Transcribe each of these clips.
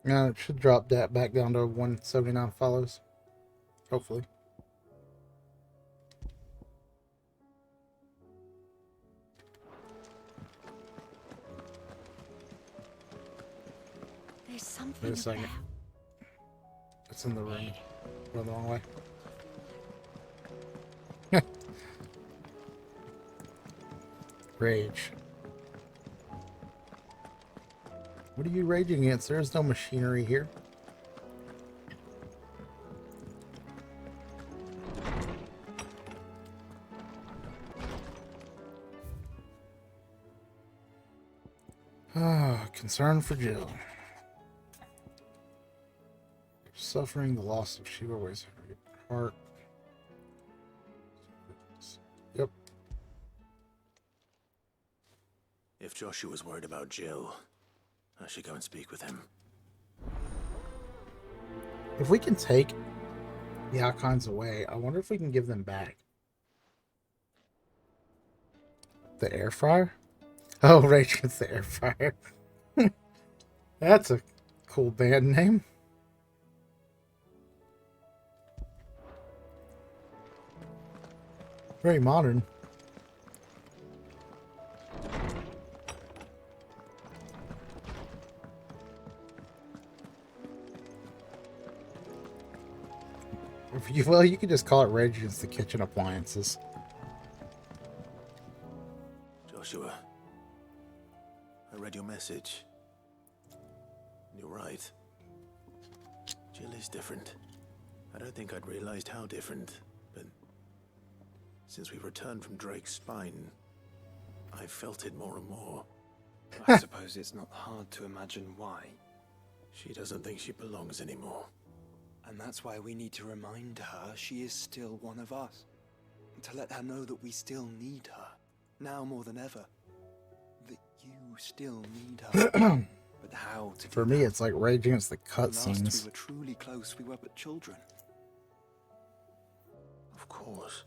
Now it should drop that back down to 179 follows. Hopefully. There's Wait something a second. about It's in the room. Going the wrong way. Rage. What are you raging against? There's no machinery here. Ah, concern for Jill. Suffering the loss of Shiva weighs her heart. Yep. If Joshua's worried about Jill, I should go and speak with him. If we can take the icons away, I wonder if we can give them back. The air fryer? Oh, Rage Against the Air Fryer. That's a cool band name. Very modern. Well, you could just call it Rage Against the Kitchen Appliances. Joshua, I read your message. You're right. Jill is different. I don't think I'd realized how different, but since we returned from Drake's spine, I felt it more and more. I suppose it's not hard to imagine why. She doesn't think she belongs anymore. And that's why we need to remind her she is still one of us. To let her know that we still need her, now more than ever. That you still need her. But how to do For me, that? it's like Rage Against the Last we cutscenes. were truly close, we were but children. Of course.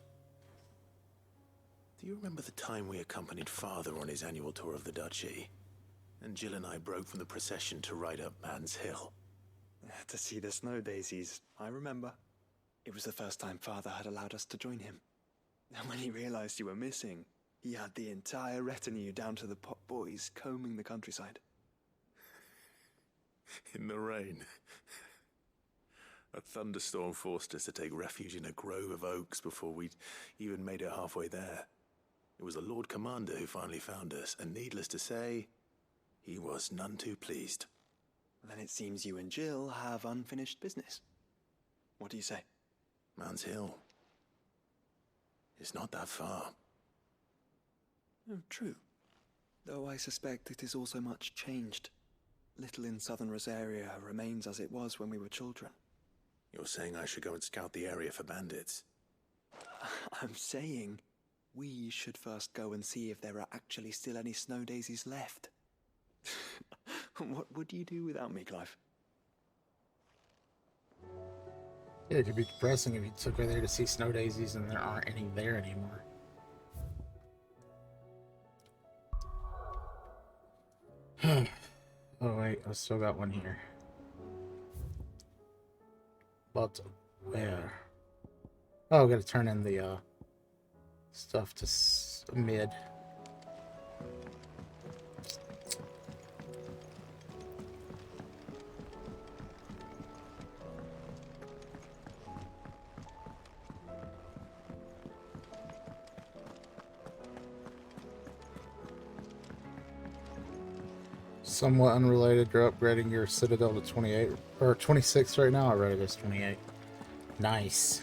Do you remember the time we accompanied Father on his annual tour of the Duchy? And Jill and I broke from the procession to ride up Man's Hill. To see the snow daisies, I remember. It was the first time Father had allowed us to join him. And when he realized you were missing, he had the entire retinue down to the pot boys combing the countryside. In the rain. A thunderstorm forced us to take refuge in a grove of oaks before we'd even made it halfway there. It was the Lord Commander who finally found us, and needless to say, he was none too pleased. Then it seems you and Jill have unfinished business. What do you say? Man's Hill. It's not that far. Oh, true. Though I suspect it is also much changed. Little in southern Rosaria remains as it was when we were children. You're saying I should go and scout the area for bandits? I'm saying we should first go and see if there are actually still any snow daisies left. What would you do without me, Clive? Yeah, it could be depressing if you took her there to see snow daisies and there aren't any there anymore. Oh wait, I still got one here. But where? Oh, I gotta turn in the stuff to mid. Somewhat unrelated, you're upgrading your Citadel to 28 or 26 right now. I read it as 28. Nice.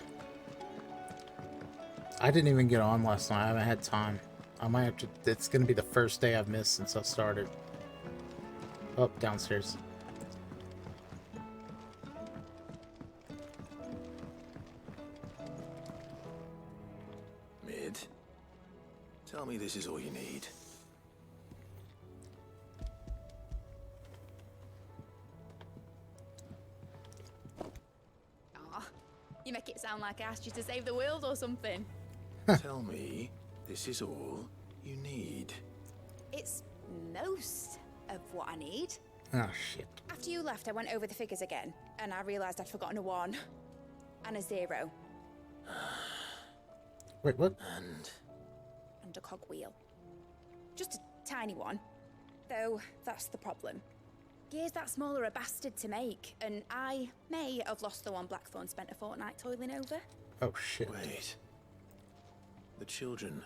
I didn't even get on last night. I haven't had time. I might have to. It's gonna be the first day I've missed since I started. Up downstairs. Mid? Tell me this is all you need. Aw, you make it sound like I asked you to save the world or something. Tell me this is all you need. It's most of what I need. Oh, shit. After you left, I went over the figures again, and I realised I'd forgotten a 1 and a 0 Wait, what? and a cogwheel. Just a tiny one. Though, that's the problem. Gears that small are a bastard to make, and I may have lost the one Blackthorn spent a fortnight toiling over. Oh, shit. Wait. The children.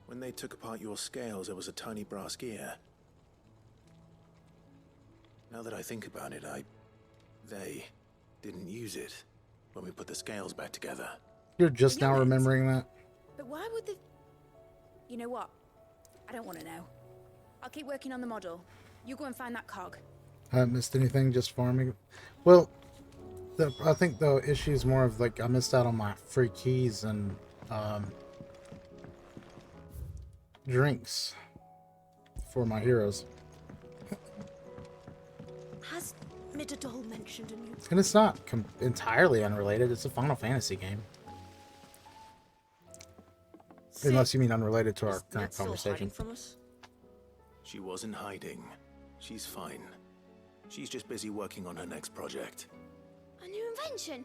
When they took apart your scales, there was a tiny brass gear. Now that I think about it, they didn't use it when we put the scales back together. You're just now Damn it. remembering that? But why would the... You know what? I don't want to know. I'll keep working on the model. You go and find that cog. I haven't missed anything just farming. Well, I think the issue is more of like I missed out on my free keys and drinks for my heroes. Has Midadol mentioned a new... And it's not entirely unrelated. It's a Final Fantasy game. Unless you mean unrelated to our Is current Ned still hiding conversation. from us? She wasn't hiding. She's fine. She's just busy working on her next project. A new invention?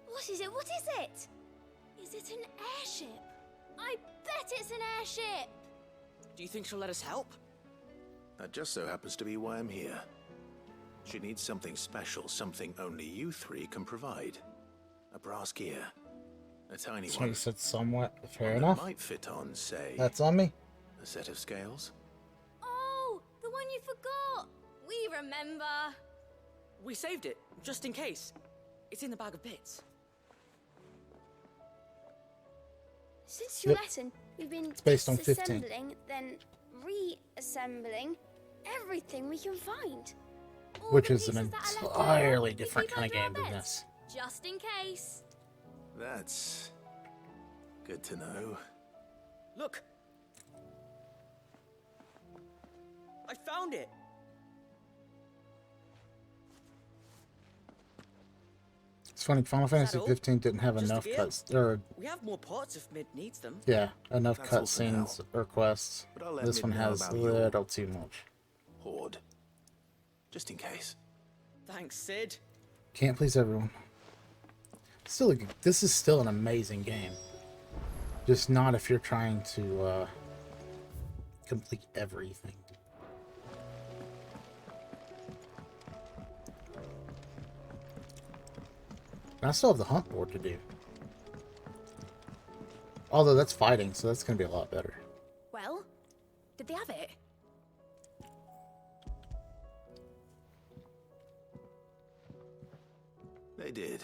What is it? What is it? Is it an airship? I bet it's an airship! Do you think she'll let us help? That just so happens to be why I'm here. She needs something special, something only you three can provide. A brass gear. A tiny So one. you said somewhat. Fair One enough. that might fit on, say, That's on me. a set of scales. Oh, the one you forgot! We remember! We saved it, just in case. It's in the bag of bits. Since your Yep. lesson, we've been based on 15. disassembling, then reassembling everything we can find. All Which the is an pieces that are left entirely over, different we kind of keep game under our than beds, this. Just in case. That's good to know. Look! I found it! It's funny, Final Fantasy all? 15 didn't have Just a enough gear? cuts, or We have more parts if Mid needs them. yeah, enough That's all for now. cutscenes or quests. But I'll let This Mid one know has a about your little too much. hoard. Just in case. Thanks, Sid. Can't please everyone. Still, this is still an amazing game. Just not if you're trying to complete everything. And I still have the hunt board to do. Although that's fighting, so that's going to be a lot better. Well, did they have it? They did.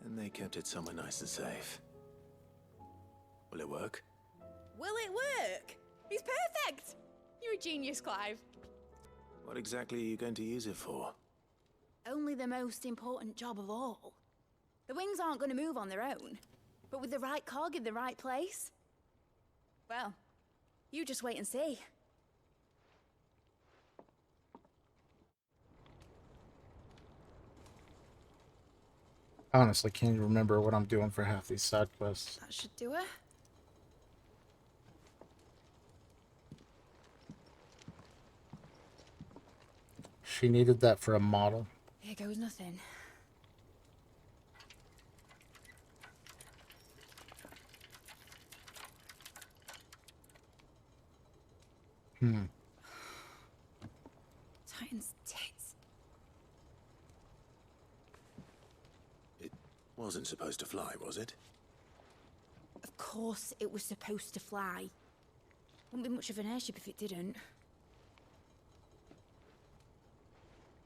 And they kept it somewhere nice and safe. Will it work? Will it work? He's perfect! You're a genius, Clive. What exactly are you going to use it for? Only the most important job of all. The wings aren't going to move on their own. But with the right cog in the right place... Well, you just wait and see. I honestly can't remember what I'm doing for half these side quests. That should do it. She needed that for a model. Here goes nothing. Titan's tits. It wasn't supposed to fly, was it? Of course it was supposed to fly. Wouldn't be much of an airship if it didn't.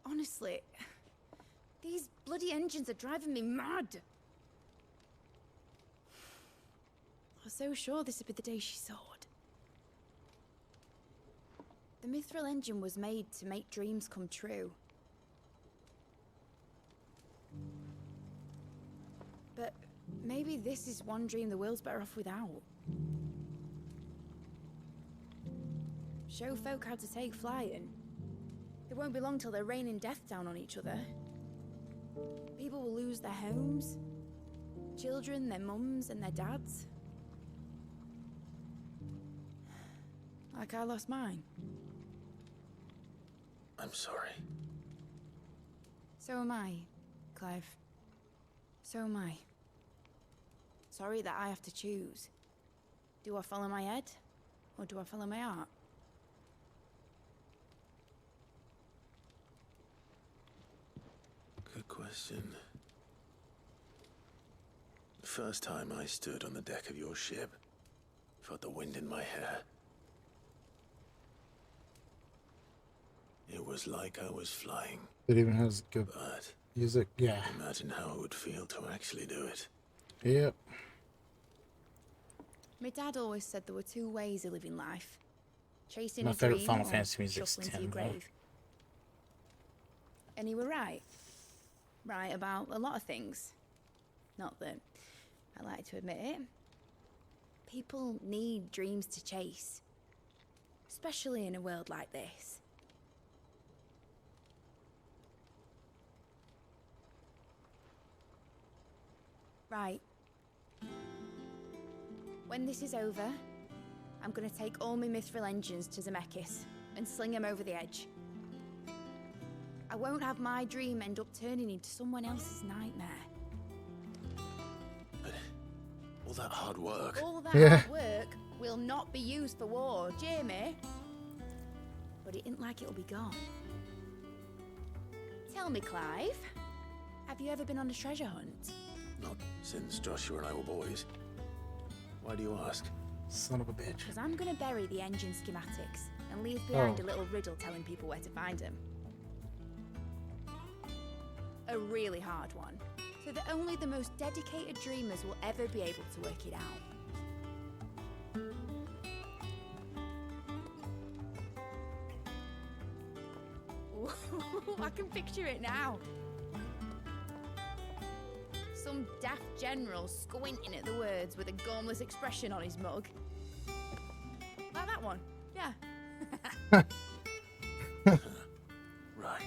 Honestly, these bloody engines are driving me mad. I was so sure this would be the day she soared. The Mithril engine was made to make dreams come true. But maybe this is one dream the world's better off without. Show folk how to take flying. It won't be long till they're raining death down on each other. People will lose their homes. Children, their mums and their dads. Like I lost mine. I'm sorry. So am I, Clive. So am I. Sorry that I have to choose. Do I follow my head, or do I follow my heart? Good question. The first time I stood on the deck of your ship, felt the wind in my hair. It was like I was flying, It even has good but music. Yeah. imagine how it would feel to actually do it. Yep. My dad always said there were two ways of living life. Chasing My a favorite dream Final or Fantasy music's shuffling to 10 your though. grave. And he were right. Right about a lot of things. Not that I like to admit it. People need dreams to chase. Especially in a world like this. Right. When this is over, I'm gonna take all my mithril engines to Zemeckis and sling them over the edge. I won't have my dream end up turning into someone else's nightmare. But all that hard work. All that Yeah. hard work will not be used for war, Jamie. But it ain't like it'll be gone. Tell me, Clive, have you ever been on a treasure hunt? Not since Joshua and I were boys. Why do you ask? Son of a bitch. Because I'm gonna bury the engine schematics and leave behind Oh. a little riddle telling people where to find them. A really hard one, so that only the most dedicated dreamers will ever be able to work it out. Ooh, I can picture it now. Some daft general squinting at the words with a gormless expression on his mug. Like that one, yeah. Right.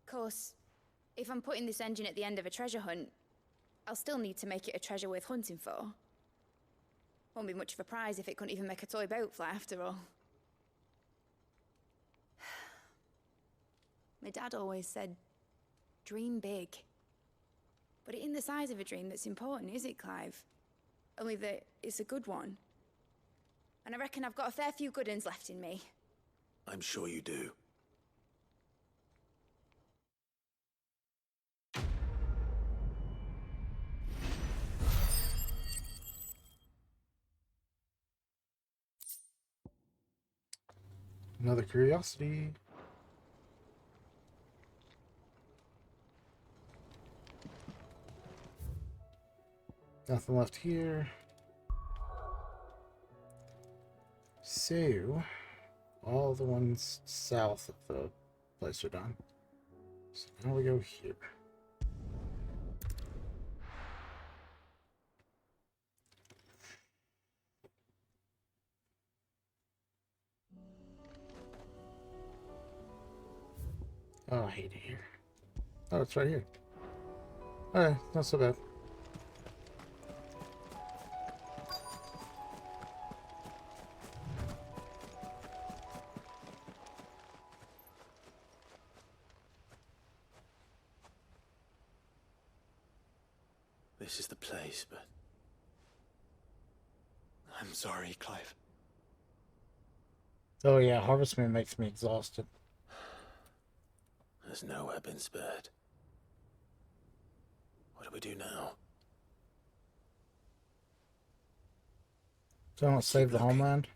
Of course, if I'm putting this engine at the end of a treasure hunt, I'll still need to make it a treasure worth hunting for. Won't be much of a prize if it couldn't even make a toy boat fly after all. My dad always said, dream big. But it ain't the size of a dream that's important, is it, Clive? Only that it's a good one. And I reckon I've got a fair few good uns left in me. I'm sure you do. Another curiosity. Nothing left here. So, all the ones south of the place are done. So now we go here. Oh, I hate it here. Oh, it's right here. Alright, not so bad. This is the place, but I'm sorry, Clive. Oh yeah, Harvest Moon makes me exhausted. there's nowhere been spared. What do we do now? So I don't save the looking. homeland?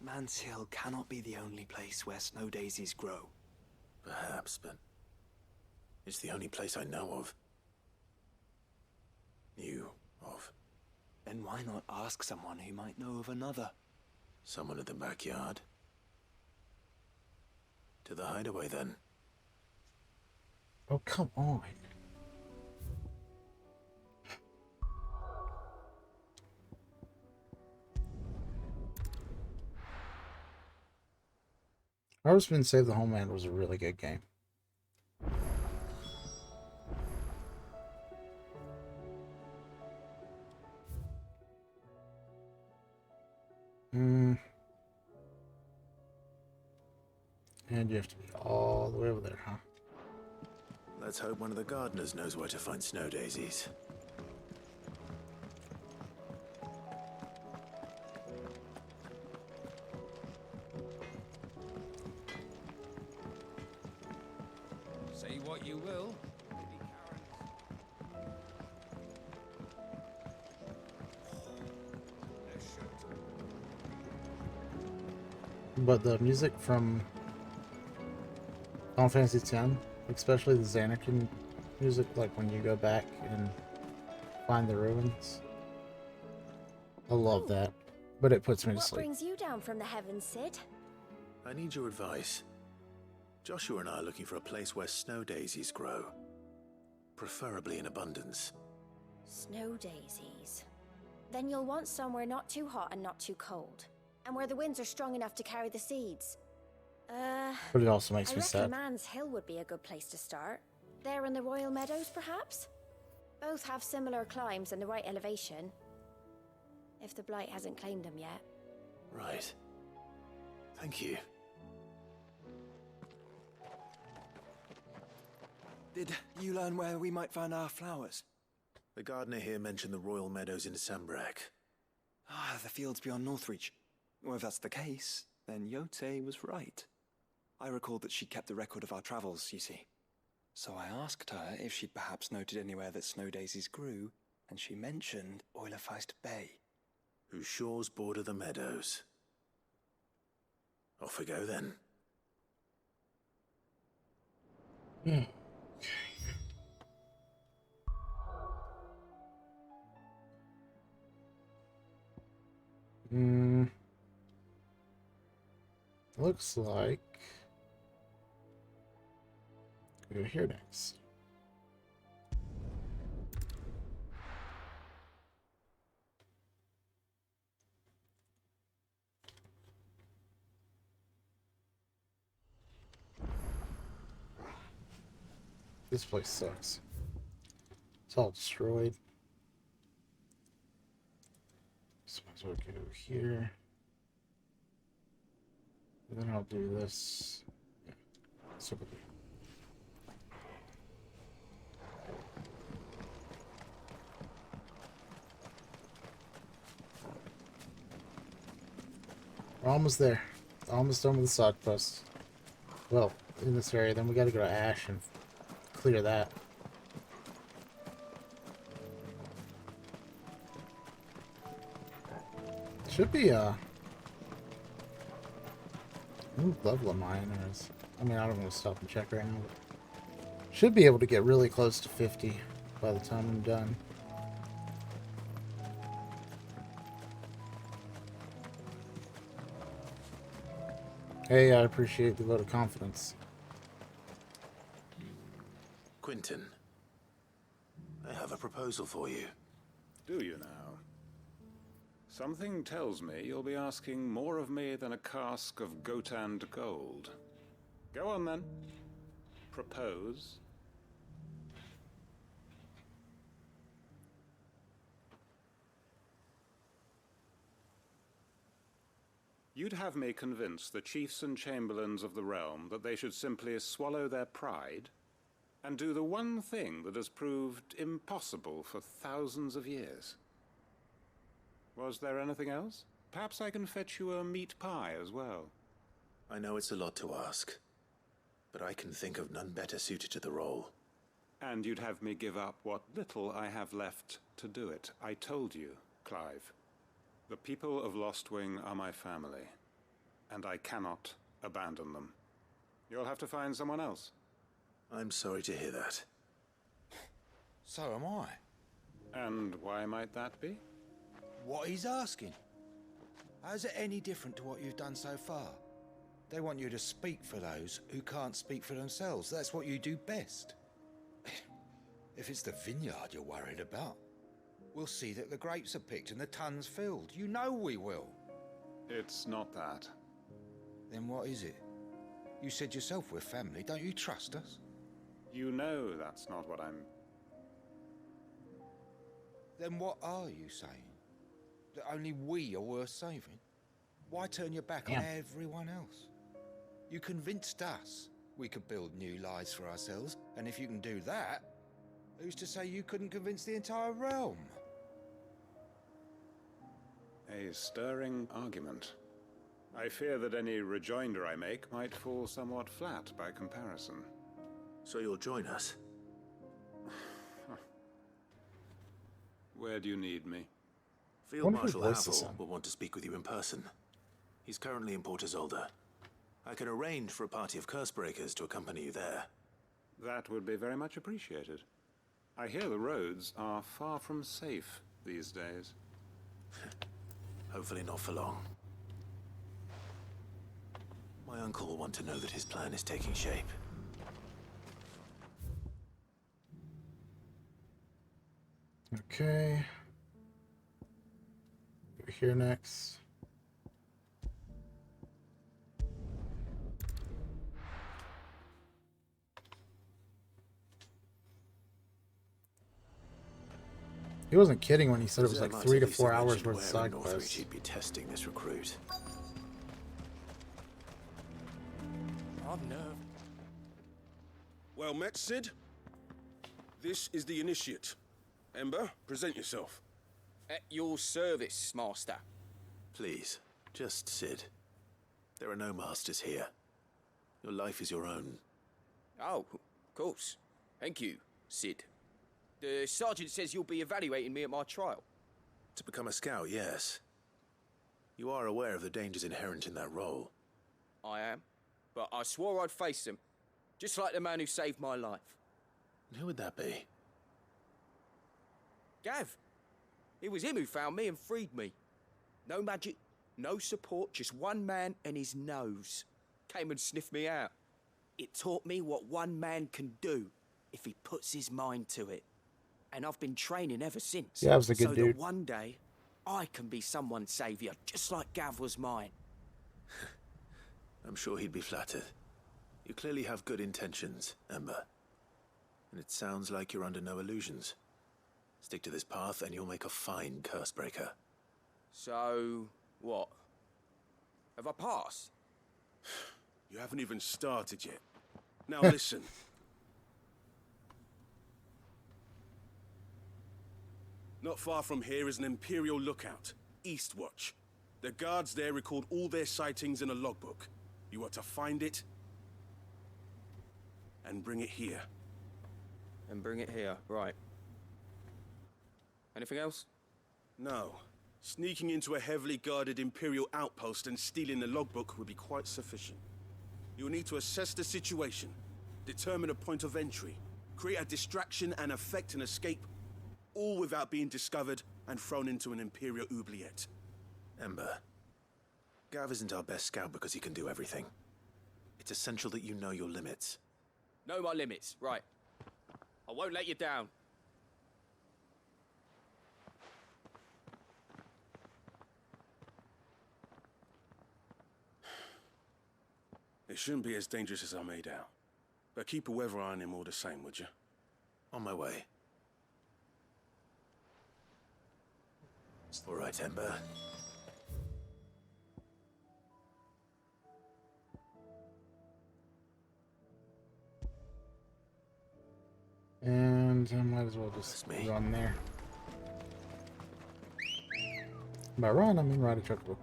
Mans Hill cannot be the only place where snow daisies grow. Perhaps, but it's the only place I know of. Knew of. Then why not ask someone who might know of another? Someone in the backyard. To the hideaway, then. Oh, come on. Harvestman Save the Homeland was a really good game. And you have to be all the way over there, huh? Let's hope one of the gardeners knows where to find snow daisies. Say what you will. But the music from Final Fantasy X, especially the Xanarkand music, like when you go back and find the ruins, I love that. But it puts me to What sleep. brings you down from the heavens, Cid? I need your advice. Joshua and I are looking for a place where snow daisies grow. Preferably in abundance. Snow daisies. Then you'll want somewhere not too hot and not too cold. And where the winds are strong enough to carry the seeds. But it also makes I me reckon sad. Man's Hill would be a good place to start. There in the Royal Meadows, perhaps? Both have similar climbs and the right elevation. If the Blight hasn't claimed them yet. Right. Thank you. Did you learn where we might find our flowers? The gardener here mentioned the Royal Meadows in Sambrak. Ah, the fields beyond Northreach. Well, if that's the case, then Yote was right. I recalled that she kept a record of our travels, you see. So I asked her if she'd perhaps noted anywhere that snow daisies grew, and she mentioned Oilafeist Bay. Whose shores border the meadows. Off we go then. Looks like we go here next. This place sucks. It's all destroyed. So might as well go here. And then I'll do this. Yeah. So we'll do. We're almost there. Almost done with the side quest. Well, in this area, then we gotta go to Ash and clear that. Should be what level am I in? I mean, I don't want to stop and check right now. But should be able to get really close to 50 by the time I'm done. Hey, I appreciate the vote of confidence. Quentin, I have a proposal for you. Do you now? Something tells me you'll be asking more of me than a cask of Gotand gold. Go on then. Propose. You'd have me convince the chiefs and chamberlains of the realm that they should simply swallow their pride and do the one thing that has proved impossible for thousands of years. Was there anything else? Perhaps I can fetch you a meat pie as well. I know it's a lot to ask, but I can think of none better suited to the role. And you'd have me give up what little I have left to do it. I told you, Clive. The people of Lostwing are my family, and I cannot abandon them. You'll have to find someone else. I'm sorry to hear that. So am I. And why might that be? What he's asking. How's it any different to what you've done so far? They want you to speak for those who can't speak for themselves. That's what you do best. If it's the vineyard you're worried about, we'll see that the grapes are picked and the tons filled. You know we will. It's not that. Then what is it? You said yourself we're family. Don't you trust us? You know that's not what I'm... Then what are you saying? That only we are worth saving? Why turn your back on everyone else? You convinced us we could build new lives for ourselves, and if you can do that, who's to say you couldn't convince the entire realm? A stirring argument. I fear that any rejoinder I make might fall somewhat flat by comparison. So you'll join us? Where do you need me? Field Wonder who Marshal voiced this Havel one. will want to speak with you in person. He's currently in Port Isolde. I can arrange for a party of Cursebreakers to accompany you there. That would be very much appreciated. I hear the roads are far from safe these days. Hopefully not for long. My uncle will want to know that his plan is taking shape. Okay. Over here next. He wasn't kidding when he said it was like Zermatt 3 to at least 4 had hours mentioned worth of where in side Northreach quests. he'd be testing this recruit. I've nerve. Well met, Sid. This is the initiate. Ember, present yourself. At your service, Master. Please, just Sid. There are no masters here. Your life is your own. Oh, of course. Thank you, Sid. The sergeant says you'll be evaluating me at my trial. To become a scout, yes. You are aware of the dangers inherent in that role. I am. But I swore I'd face them. Just like the man who saved my life. And who would that be? Gav. It was him who found me and freed me. No magic, no support, just one man and his nose. Came and sniffed me out. It taught me what one man can do if he puts his mind to it. And I've been training ever since. Yeah, I was a good so dude. that one day, I can be someone's saviour, just like Gav was mine. I'm sure he'd be flattered. You clearly have good intentions, Ember. And it sounds like you're under no illusions. Stick to this path and you'll make a fine Cursebreaker. So, what? Have I passed? You haven't even started yet. Now listen. Not far from here is an Imperial lookout, Eastwatch. The guards there record all their sightings in a logbook. You are to find it and bring it here. And bring it here, right. Anything else? No. Sneaking into a heavily guarded Imperial outpost and stealing the logbook would be quite sufficient. You will need to assess the situation, determine a point of entry, create a distraction and effect an escape, all without being discovered and thrown into an Imperial oubliette. Ember, Gav isn't our best scout because he can do everything. It's essential that you know your limits. Know my limits, right. I won't let you down. It shouldn't be as dangerous as I made out. But keep a weather eye on him all the same, would you? On my way. All right, Ember. And I might as well just That's me. run there. By run, I mean ride a chocobo.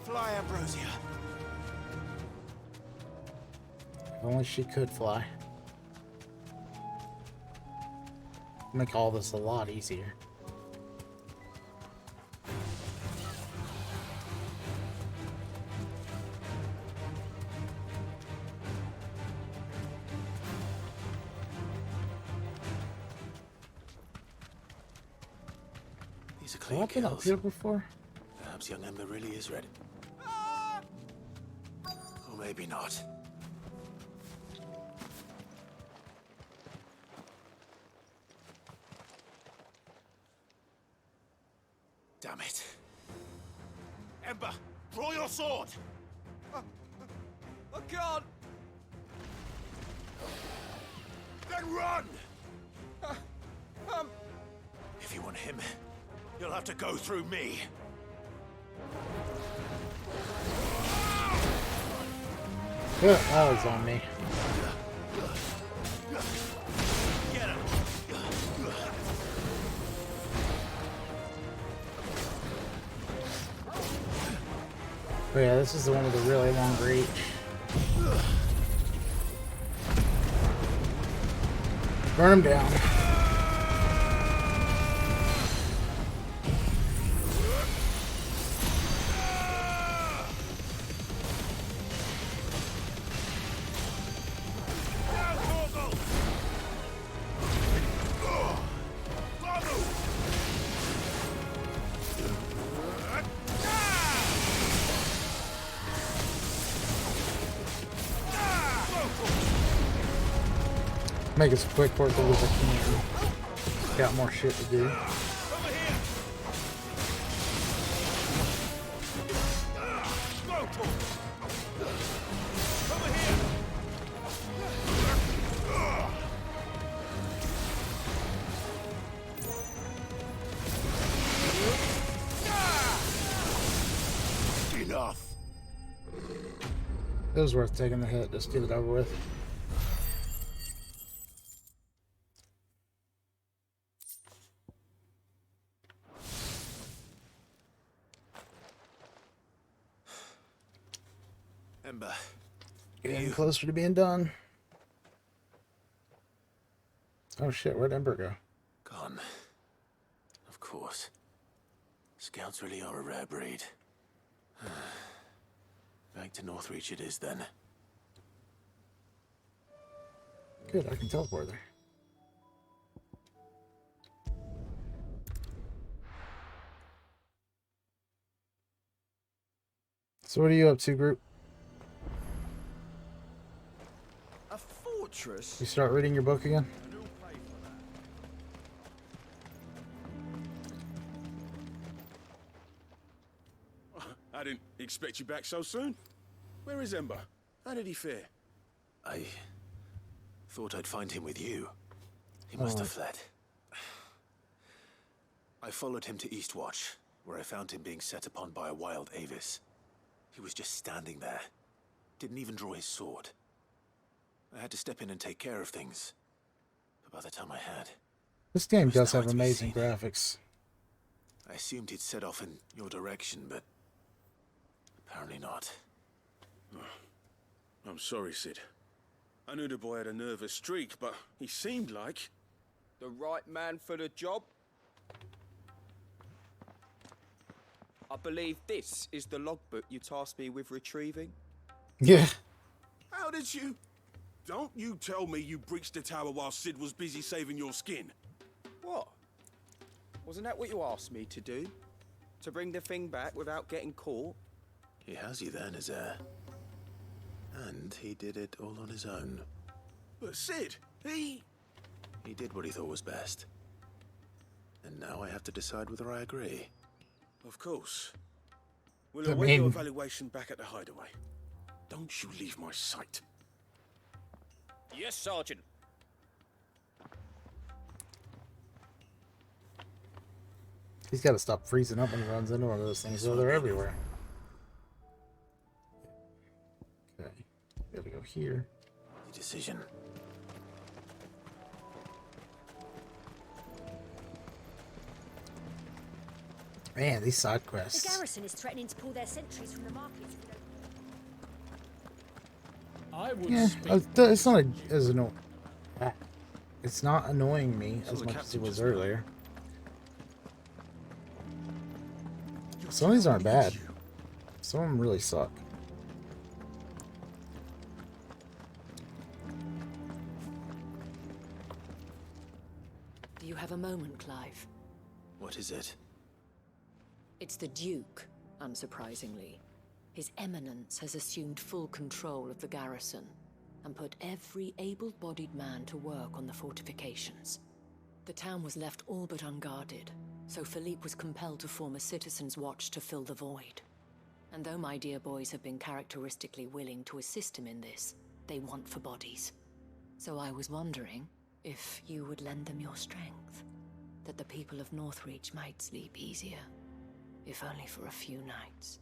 Fly, Ambrosia. If only she could fly. Make all this a lot easier. These are Have I clean been up kills. here before? Perhaps young Ember really is ready. Or maybe not. Damn it. Ember, draw your sword! can't. Then run! Uh, If you want him, you'll have to go through me. That was on me. Get him! Oh yeah, this is the one with the really long reach. Burn him down. Make as quick work of as I can. Got more shit to do. Enough. It was worth taking the hit. Just get it over with. Ember. Getting closer to being done. Oh shit, where'd Ember go? Gone. Of course. Scouts really are a rare breed. Back to Northreach it is then. Good, I can teleport there. So what are you up to, group? a fortress? You start reading your book again? I didn't expect you back so soon. Where is Ember? How did he fare? I thought I'd find him with you. He must have fled. I followed him to Eastwatch, where I found him being set upon by a wild Avis. He was just standing there. Didn't even draw his sword. I had to step in and take care of things. But by the time I had... This game was does nowhere have to be amazing seen. graphics. I assumed he'd set off in your direction, but... apparently not. I'm sorry, Sid. I knew the boy had a nervous streak, but he seemed like... The right man for the job? I believe this is the logbook you tasked me with retrieving. Yeah. How did you... Don't you tell me you breached the tower while Sid was busy saving your skin. What? Wasn't that what you asked me to do? To bring the thing back without getting caught? He has you then, as heir. And he did it all on his own. But Sid, he did what he thought was best. And now I have to decide whether I agree. Of course. We'll I await your mean- evaluation back at the hideaway. Don't you leave my sight. Yes, Sergeant. He's got to stop freezing up when he runs into one of those things, so they're everywhere. Okay. Gotta go here. The decision. Man, these side The quests. garrison is threatening to pull their sentries from the markets. I would Yeah, speak. it's not as annoying. It's not annoying me So as the much as captain it was just earlier. Some of these aren't bad. Some of them really suck. Do you have a moment, Clive? What is it? It's the Duke, unsurprisingly. His Eminence has assumed full control of the garrison and put every able-bodied man to work on the fortifications. The town was left all but unguarded, so Philippe was compelled to form a citizens' watch to fill the void. And though my dear boys have been characteristically willing to assist him in this, they want for bodies. So I was wondering if you would lend them your strength, that the people of Northreach might sleep easier, if only for a few nights.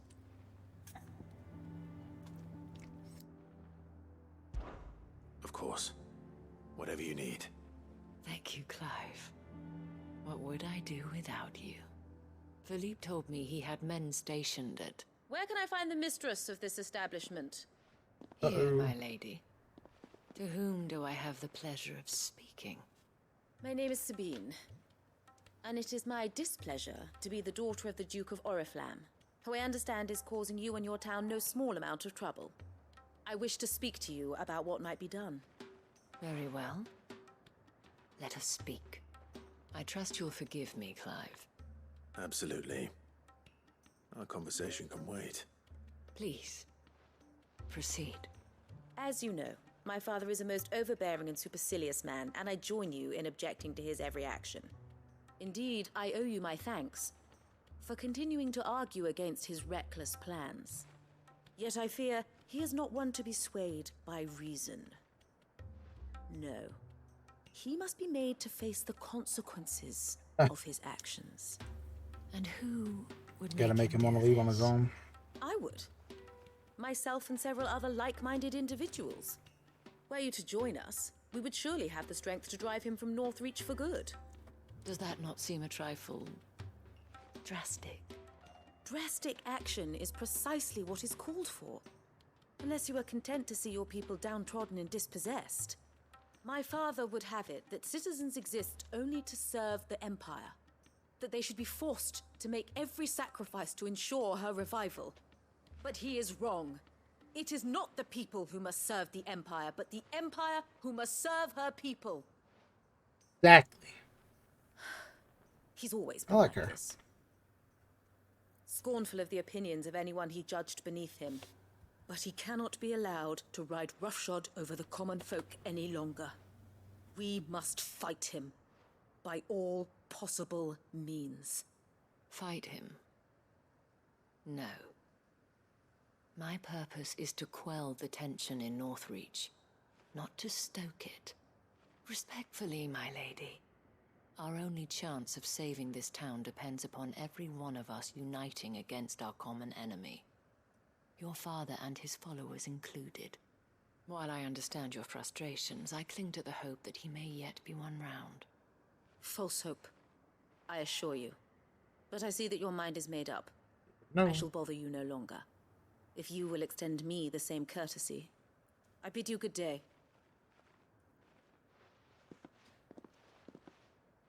Of course. Whatever you need. Thank you, Clive. What would I do without you? Philippe told me he had men stationed at... Where can I find the mistress of this establishment? Here, my lady. To whom do I have the pleasure of speaking? My name is Sabine, and it is my displeasure to be the daughter of the Duke of Oriflamme, who I understand is causing you and your town no small amount of trouble. I wish to speak to you about what might be done. Very well. Let us speak. I trust you'll forgive me, Clive. Absolutely. Our conversation can wait. Please, proceed. As you know, my father is a most overbearing and supercilious man, and I join you in objecting to his every action. Indeed, I owe you my thanks for continuing to argue against his reckless plans. Yet I fear he is not one to be swayed by reason. No. He must be made to face the consequences of his actions. And who would Gotta make him want to leave on his own. I would. Myself and several other like-minded individuals. Were you to join us, we would surely have the strength to drive him from Northreach for good. Does that not seem a trifle... drastic? Drastic action is precisely what is called for. Unless you are content to see your people downtrodden and dispossessed. My father would have it that citizens exist only to serve the Empire. That they should be forced to make every sacrifice to ensure her revival. But he is wrong. It is not the people who must serve the Empire, but the Empire who must serve her people. Exactly. He's always been like this. Scornful of the opinions of anyone he judged beneath him. But he cannot be allowed to ride roughshod over the common folk any longer. We must fight him. By all possible means. Fight him? No. My purpose is to quell the tension in Northreach, not to stoke it. Respectfully, my lady. Our only chance of saving this town depends upon every one of us uniting against our common enemy. Your father and his followers included. While I understand your frustrations, I cling to the hope that he may yet be won round. False hope, I assure you. But I see that your mind is made up. No. I shall bother you no longer. If you will extend me the same courtesy, I bid you good day.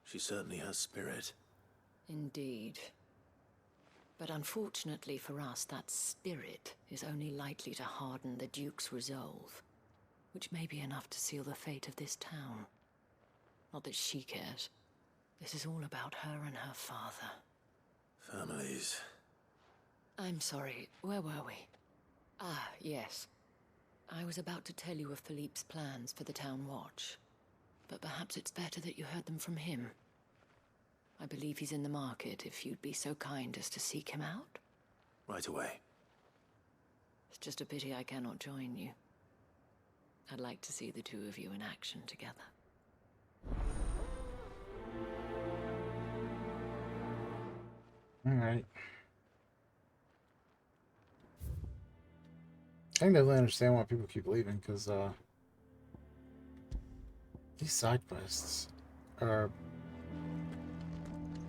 She certainly has spirit. Indeed. But unfortunately for us, that spirit is only likely to harden the Duke's resolve, which may be enough to seal the fate of this town. Not that she cares. This is all about her and her father. Families. I'm sorry, where were we? Ah, yes. I was about to tell you of Philippe's plans for the town watch. But perhaps it's better that you heard them from him. I believe he's in the market, if you'd be so kind as to seek him out. Right away. It's just a pity I cannot join you. I'd like to see the two of you in action together. Alright. I can definitely understand why people keep leaving, because, these side quests are...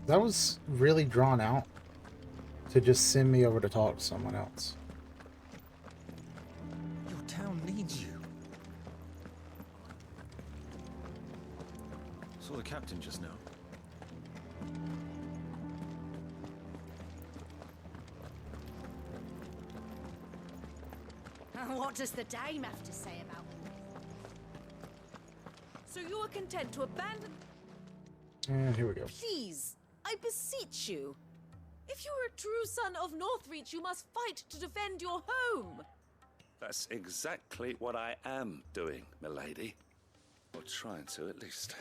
That was really drawn out to just send me over to talk to someone else. Your town needs you. Saw the captain just now. What does the dame have to say about it? So you are content to abandon... And here we go. Please, I beseech you. If you are a true son of Northreach, you must fight to defend your home. That's exactly what I am doing, milady. Or trying to, at least.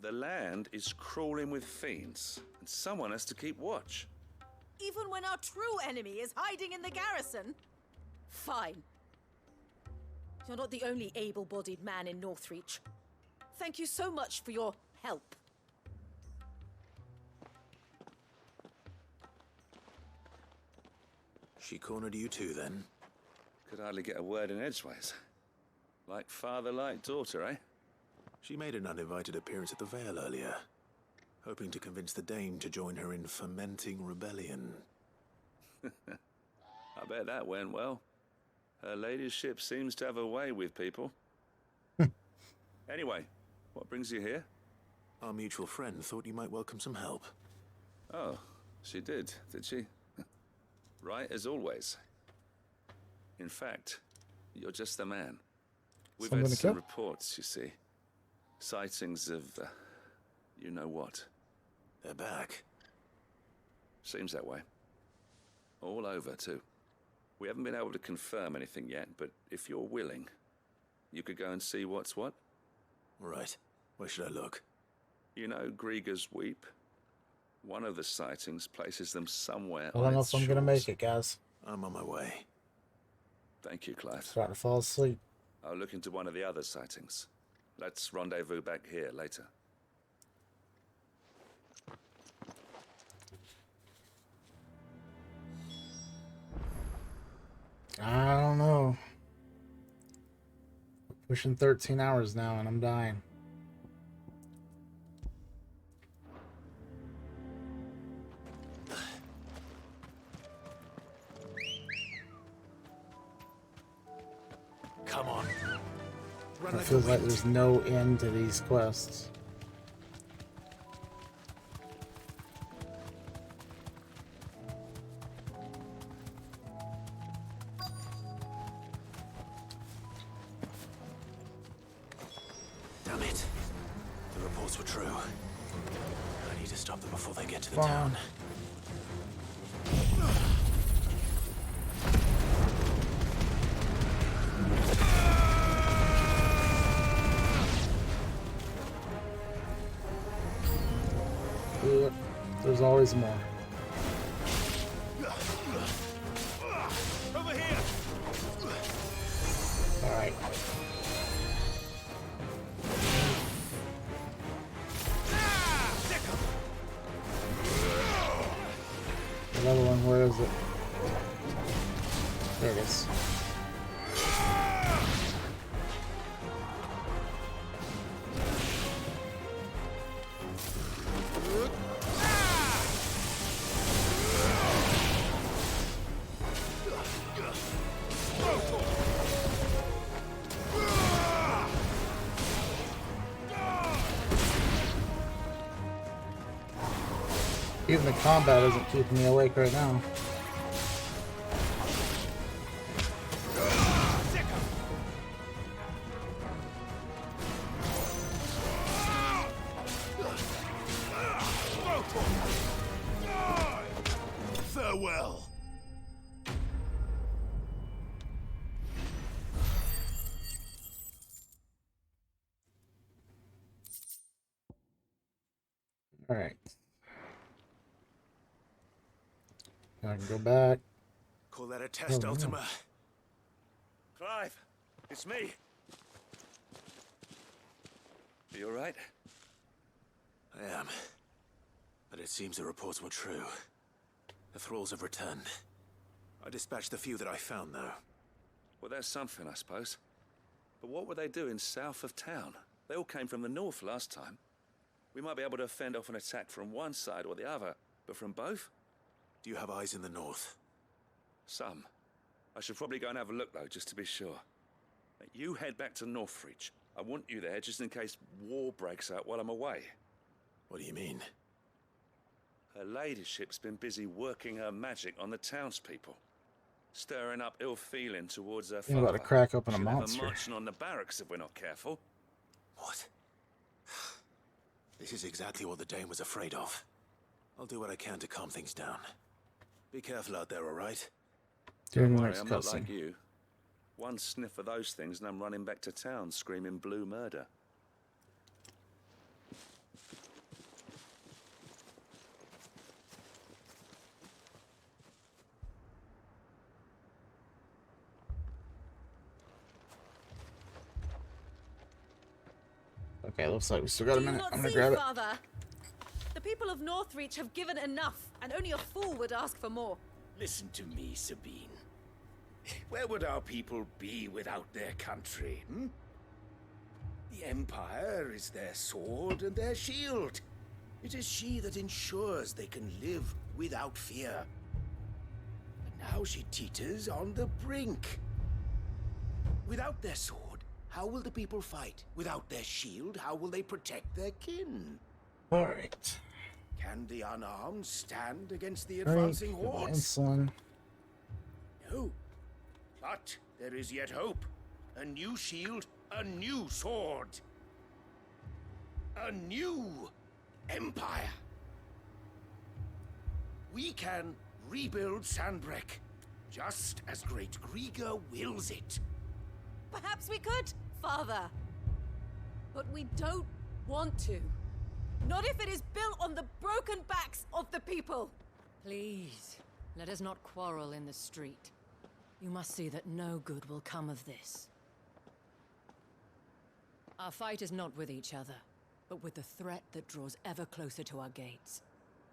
The land is crawling with fiends, and someone has to keep watch. even when our true enemy is hiding in the garrison? Fine. You're not the only able-bodied man in Northreach. Thank you so much for your help. She cornered you too, then? Could hardly get a word in edgeways. Like father, like daughter, eh? She made an uninvited appearance at the Vale earlier, hoping to convince the Dane to join her in fomenting rebellion. I bet that went well. Her ladyship seems to have a way with people. Anyway, what brings you here? Our mutual friend thought you might welcome some help. Oh, she did she? Right as always. In fact, you're just the man. We've Someone had to some kill? reports, you see. Sightings of, you know what. They're back. Seems that way. All over, too. We haven't been able to confirm anything yet, but if you're willing, you could go and see what's what. Right. Where should I look? You know Grieger's Weep? One of the sightings places them somewhere I don't on know its if I'm gonna shores. make it, guys. I'm on my way. Thank you, Clive. Starting to fall asleep. I'll look into one of the other sightings. Let's rendezvous back here later. I don't know. We're pushing 13 hours now, and I'm dying. Come on. Run It like feels the like wind. there's no end to these quests. Damn it. The reports were true. I need to stop them before they get to the Come town. on. Yep, there's always more. Over here! Alright. Another one, where is it? There it is. Even the combat isn't keeping me awake right now. Farewell. Alright. I can go back. Call that a test, Oh, no. Ultima. Clive, it's me. You all right? I am. But it seems the reports were true. The thralls have returned. I dispatched the few that I found, though. Well, that's something, I suppose. But what were they doing south of town? They all came from the north last time. We might be able to fend off an attack from one side or the other, but from both? Do you have eyes in the north? Some. I should probably go and have a look, though, just to be sure. You head back to Northreach. I want you there just in case war breaks out while I'm away. What do you mean? Her ladyship's been busy working her magic on the townspeople, stirring up ill feeling towards her You're father. about to crack open a She'll have her monster. marching on the barracks if we're not careful. What? This is exactly what the Dane was afraid of. I'll do what I can to calm things down. Be careful out there, all right? During Don't the worry, next I'm not cutscene. like you. One sniff of those things and I'm running back to town screaming blue murder. Okay, looks like we still got a Do you minute. not I'm gonna see, grab it. Father? The people of Northreach have given enough, and only a fool would ask for more. Listen to me, Sabine. Where would our people be without their country, hmm? The Empire is their sword and their shield. It is she that ensures they can live without fear. And now she teeters on the brink. Without their sword, how will the people fight? Without their shield, how will they protect their kin? All right. Can the unarmed stand against the All right, advancing hordes? insulin. No. But there is yet hope. A new shield, a new sword. A new empire. We can rebuild Sandbreck, just as Great Grieger wills it. Perhaps we could, Father. But we don't want to. Not if it is built on the broken backs of the people. Please, let us not quarrel in the street. You must see that no good will come of this. Our fight is not with each other, but with the threat that draws ever closer to our gates.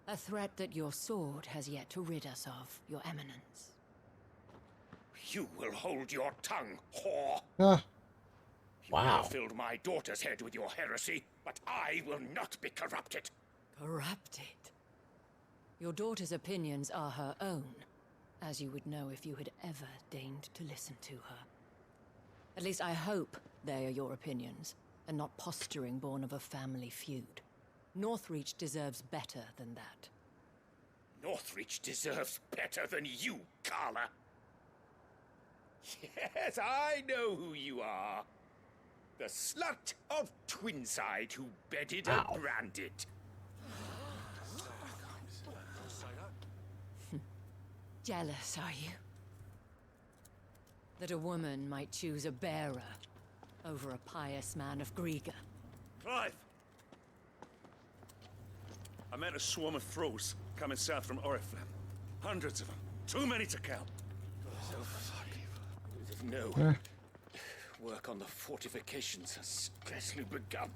A threat that your sword has yet to rid us of, Your Eminence. You will hold your tongue, whore. Ah. You Wow. have filled my daughter's head with your heresy, but I will not be corrupted. Corrupted? Your daughter's opinions are her own, as you would know if you had ever deigned to listen to her. At least I hope they are your opinions, and not posturing born of a family feud. Northreach deserves better than that. Northreach deserves better than you, Carla. Yes, I know who you are. The slut of Twinside who bedded and branded. Jealous, are you? That a woman might choose a bearer over a pious man of Grieger. Clive! I met a swarm of thralls coming south from Oriflamme. Hundreds of them. Too many to count. No. Work on the fortifications has scarcely begun.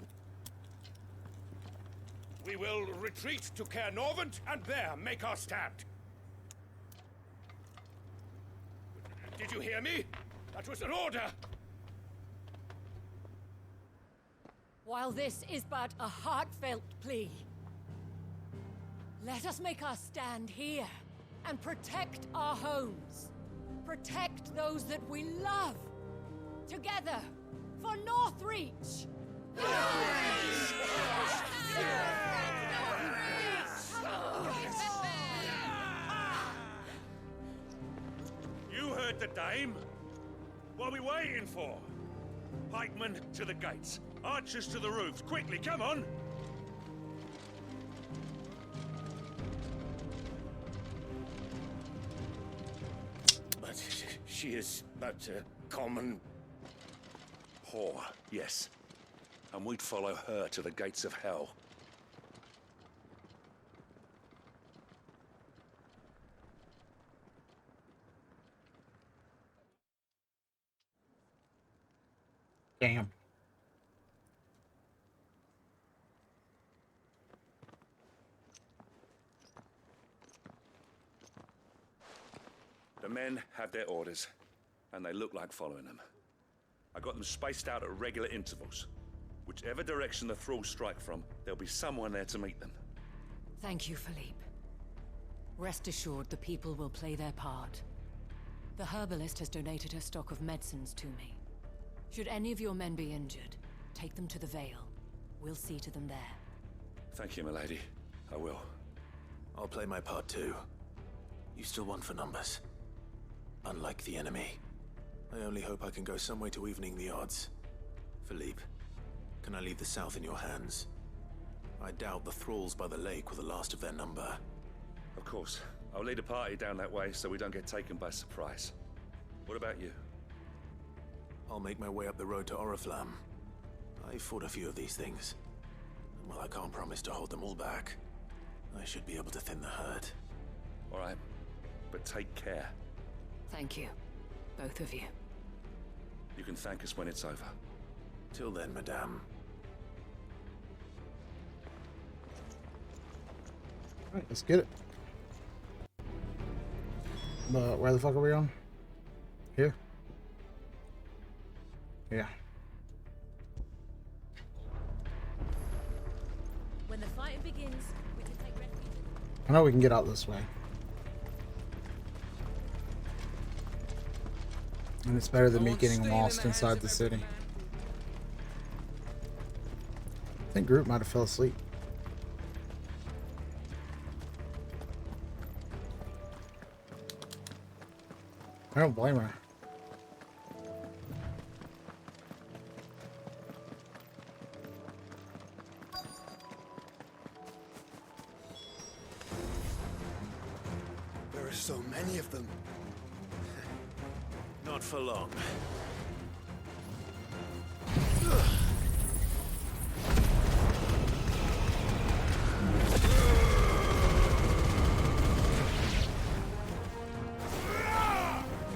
We will retreat to Caer Norvent and there make our stand. Did you hear me? That was an order. While this is but a heartfelt plea, let us make our stand here and protect our homes. Protect those that we love. Together, for Northreach! You heard the dame. What are we waiting for? Pikemen to the gates. Archers to the roofs. Quickly, come on! But she is but a common... whore, yes. And we'd follow her to the gates of hell. Damn. The men have their orders, and they look like following them. I got them spaced out at regular intervals. Whichever direction the thralls strike from, there'll be someone there to meet them. Thank you, Philippe. Rest assured the people will play their part. The herbalist has donated her stock of medicines to me. Should any of your men be injured, take them to the Vale. We'll see to them there. Thank you, milady. I will. I'll play my part too. You still won for numbers. Unlike the enemy. I only hope I can go some way to evening the odds. Philippe, can I leave the south in your hands? I doubt the thralls by the lake were the last of their number. Of course. I'll lead a party down that way so we don't get taken by surprise. What about you? I'll make my way up the road to Oriflamme. I fought a few of these things. And while I can't promise to hold them all back, I should be able to thin the herd. All right. But take care. Thank you. Both of you. You can thank us when it's over. Till then, madame. Alright, let's get it. But where the fuck are we on? Here? Yeah. When the fighting begins, we can take refuge. I know we can get out this way. And it's better than me getting lost inside the city. I think Groot might have fell asleep. I don't blame her. There are so many of them. Not for long.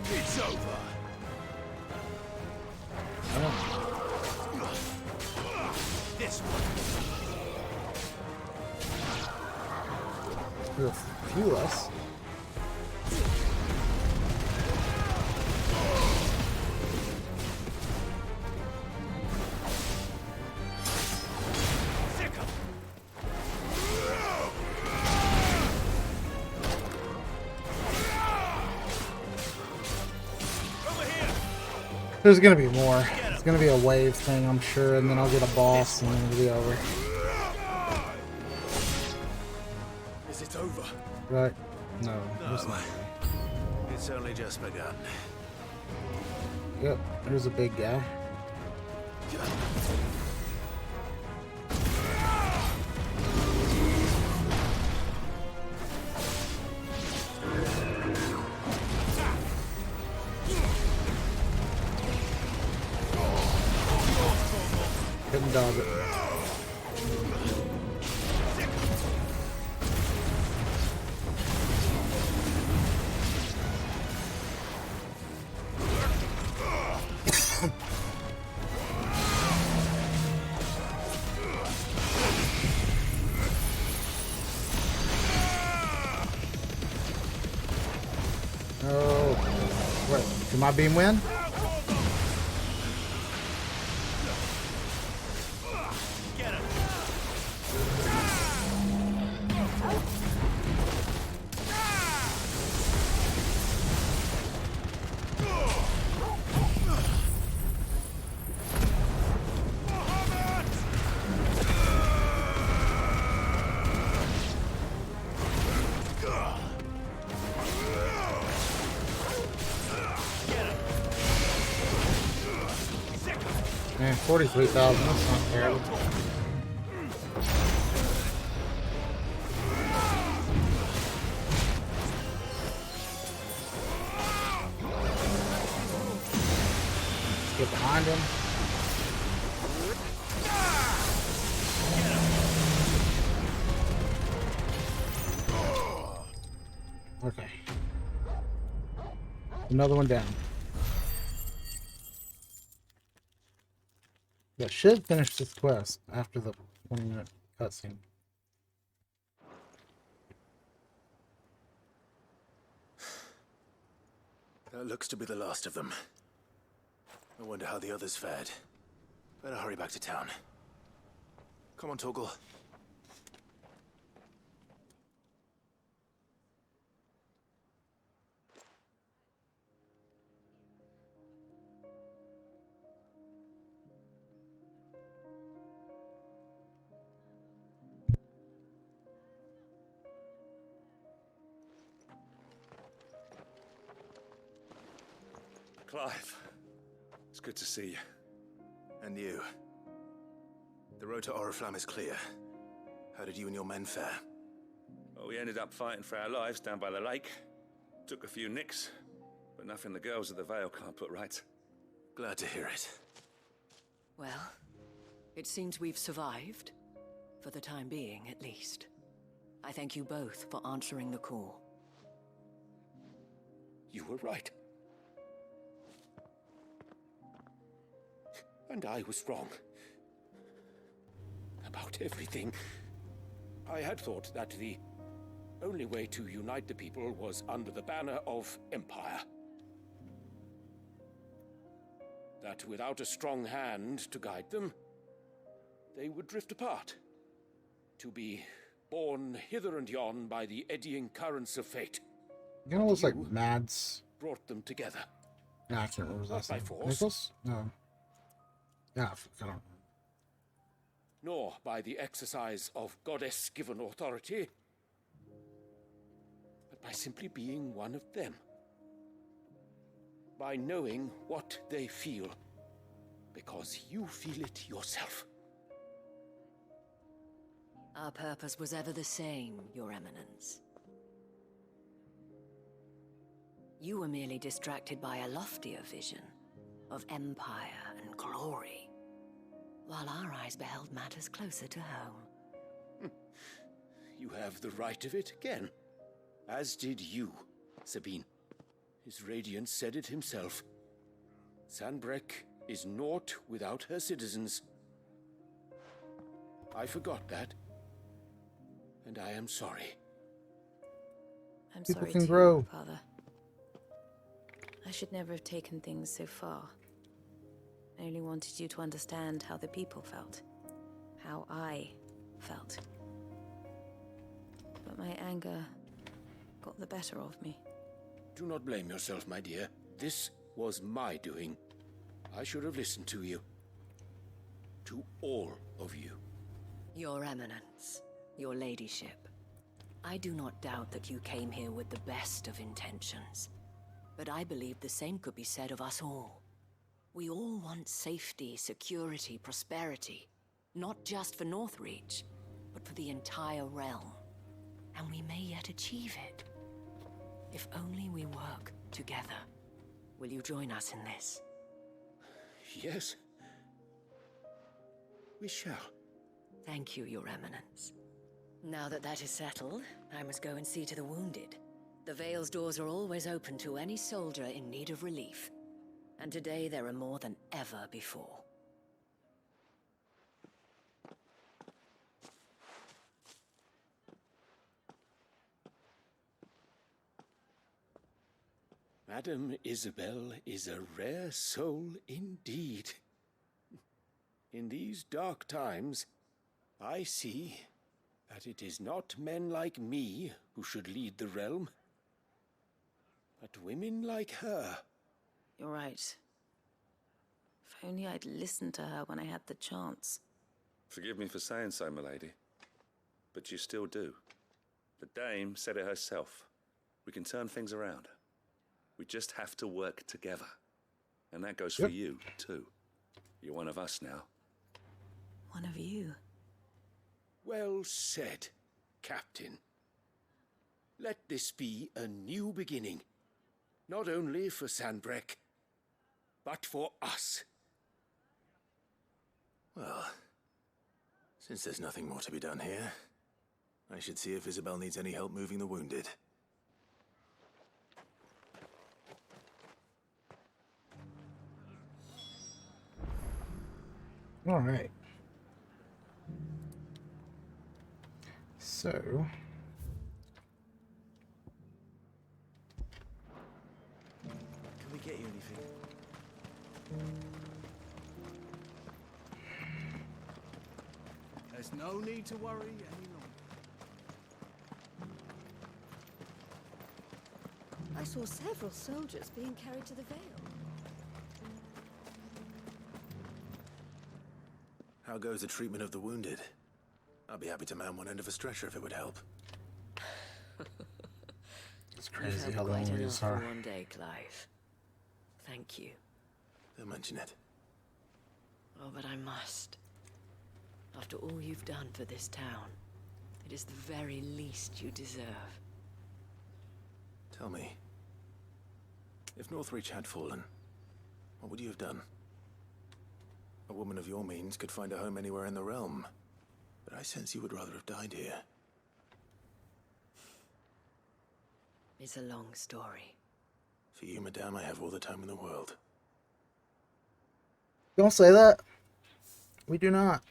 It's over. This one. There's a few less. There's gonna be more. It's gonna be a wave thing, I'm sure, and then I'll get a boss and then it'll be over. Is it over? Right? No, No. it's not. It's only just begun. Yep, there's a big guy. Couldn't dodge it. Oh, wait, did my beam win? Man, 43,000, that's not terrible. Let's get behind him. Okay. Another one down. Yeah, should finish this quest after the 20-minute cutscene. That looks to be the last of them. I wonder how the others fared. Better hurry back to town. Come on, Torgal. Clive, it's good to see you. And you. The road to Oriflamme is clear. How did you and your men fare? Well, we ended up fighting for our lives down by the lake. Took a few nicks, but nothing the girls of the Vale can't put right. Glad to hear it. Well, it seems we've survived. For the time being, at least. I thank you both for answering the call. You were right. And I was wrong. About everything. I had thought that the only way to unite the people was under the banner of Empire. That without a strong hand to guide them, they would drift apart, to be borne hither and yon by the eddying currents of fate. It kind of looks like Mads. Brought them together. Nah, I can't remember his last Not by name. force. Nicholas? No. Yeah, I don't. Nor by the exercise of goddess-given authority, but by simply being one of them. By knowing what they feel, because you feel it yourself. Our purpose was ever the same, Your Eminence. You were merely distracted by a loftier vision of empire and glory, while our eyes beheld matters closer to home. You have the right of it again. As did you, Sabine. His Radiance said it himself. Sanbreque is naught without her citizens. I forgot that. And I am sorry. I'm People sorry can too, grow. Father. I should never have taken things so far. I only wanted you to understand how the people felt. How I felt. But my anger got the better of me. Do not blame yourself, my dear. This was my doing. I should have listened to you. To all of you. Your Eminence, your Ladyship, I do not doubt that you came here with the best of intentions. But I believe the same could be said of us all. We all want safety, security, prosperity. Not just for Northreach, but for the entire realm. And we may yet achieve it. If only we work together. Will you join us in this? Yes. We shall. Thank you, Your Eminence. Now that that is settled, I must go and see to the wounded. The Vale's doors are always open to any soldier in need of relief. And today there are more than ever before. Madame Isabel is a rare soul indeed. In these dark times, I see that it is not men like me who should lead the realm, but women like her. You're right. If only I'd listened to her when I had the chance. Forgive me for saying so, milady, but you still do. The Dame said it herself. We can turn things around. We just have to work together. And that goes for you, too. You're one of us now. One of you? Well said, Captain. Let this be a new beginning. Not only for Sanbreque, but for us. Well, since there's nothing more to be done here, I should see if Isabel needs any help moving the wounded. All right. So. Can we get you anything? There's no need to worry any longer. I saw several soldiers being carried to the Vale. How goes the treatment of the wounded? I'd be happy to man one end of a stretcher if it would help. It's crazy You've how had long quite these enough are. for one day, Clive. Thank you. Don't mention it. Oh, but I must. After all you've done for this town, it is the very least you deserve. Tell me, if Northreach had fallen, what would you have done? A woman of your means could find a home anywhere in the realm, but I sense you would rather have died here. It's a long story. For you, madame, I have all the time in the world. Don't say that. We do not.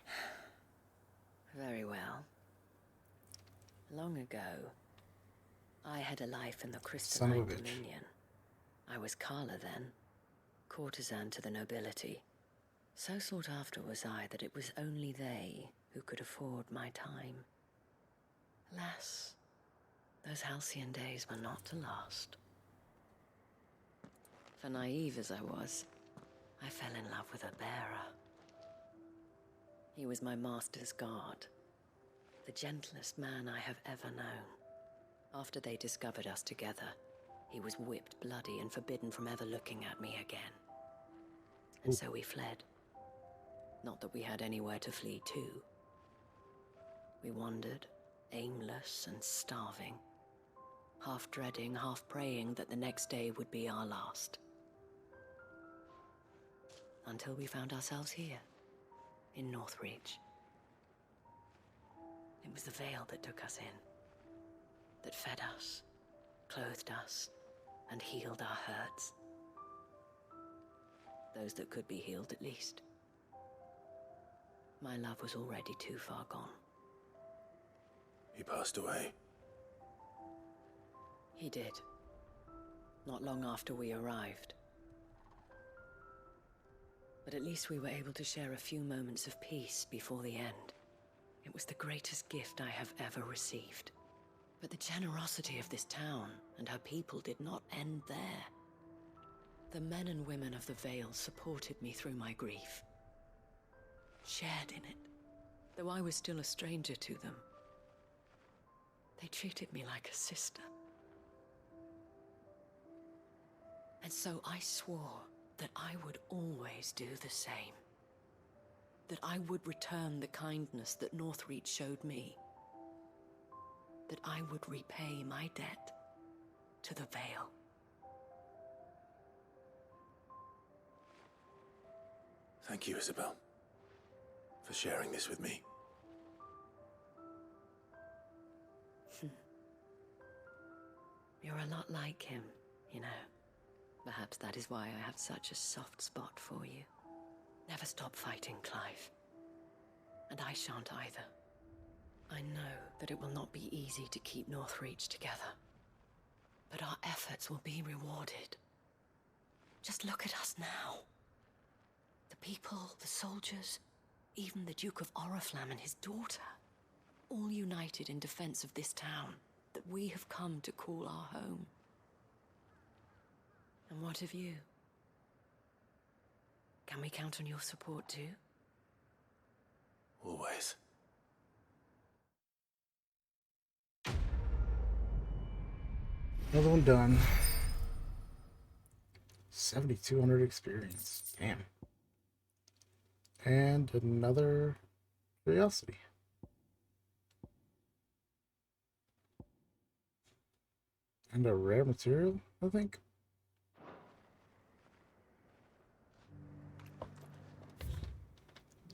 Very well. Long ago, I had a life in the Son of Crystalline a bitch. Dominion. I was Carla then, courtesan to the nobility. So sought after was I that it was only they who could afford my time. Alas, those halcyon days were not to last. For naive as I was, I fell in love with a bearer. He was my master's guard, the gentlest man I have ever known. After they discovered us together, he was whipped bloody and forbidden from ever looking at me again. And so we fled. Not that we had anywhere to flee to. We wandered, aimless and starving, half dreading, half praying that the next day would be our last. Until we found ourselves here, in Northreach. It was the Veil that took us in, that fed us, clothed us, and healed our hurts. Those that could be healed, at least. My love was already too far gone. He passed away. He did. Not long after we arrived. But at least we were able to share a few moments of peace before the end. It was the greatest gift I have ever received. But the generosity of this town and her people did not end there. The men and women of the Vale supported me through my grief. Shared in it, though I was still a stranger to them. They treated me like a sister. And so I swore that I would always do the same. That I would return the kindness that Northreach showed me. That I would repay my debt to the Vale. Thank you, Isabel, for sharing this with me. You're a lot like him, you know. Perhaps that is why I have such a soft spot for you. Never stop fighting, Clive. And I shan't either. I know that it will not be easy to keep Northreach together. But our efforts will be rewarded. Just look at us now. The people, the soldiers, even the Duke of Oriflamme and his daughter, all united in defense of this town that we have come to call our home. And what of you? Can we count on your support too? Always. Another one done. 7,200 experience. Damn. And another curiosity. And a rare material, I think.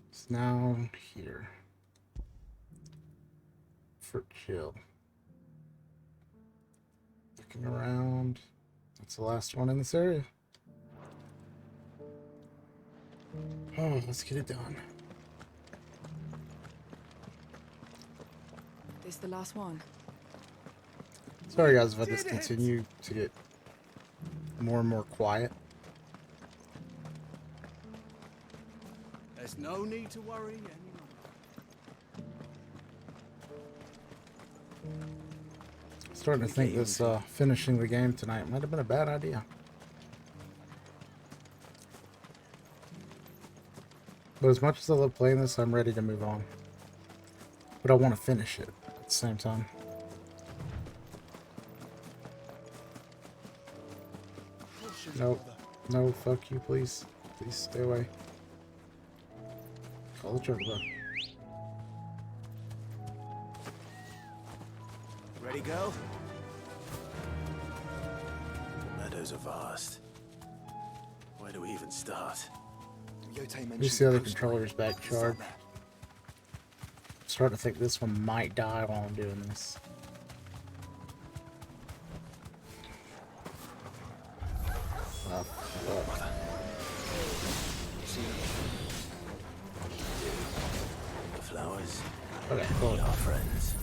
It's now here. For chill. Looking around. That's the last one in this area. Oh, let's get it done. This the last one? Sorry guys if I just continue to get more and more quiet. There's no need to worry anymore. Starting to think this finishing the game tonight might have been a bad idea. But as much as I love playing this, I'm ready to move on. But I want to finish it at the same time. Nope. No, fuck you, please. Please stay away. Call the juggler. Ready, go? The meadows are vast. Where do we even start? You see the other controller's back charge. I'm starting to think this one might die while I'm doing this. Oh, fuck. The flowers. Okay, cool. Our friends.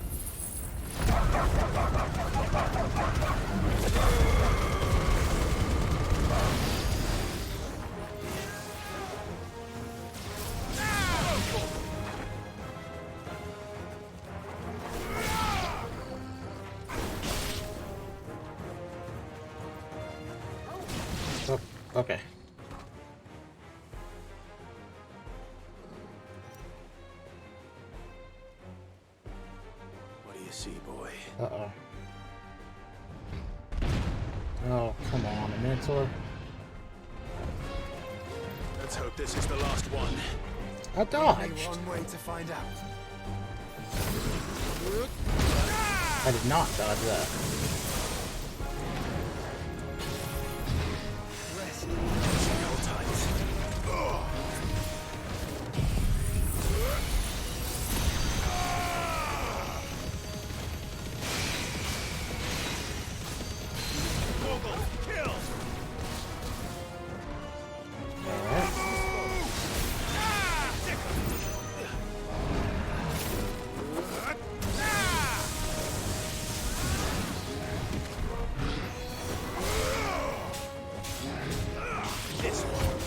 Oh, okay. What do you see, boy? Uh-oh. Oh, come on, a Minotaur. Let's hope this is the last one. I dodged. Only one way to find out. I did not dodge that.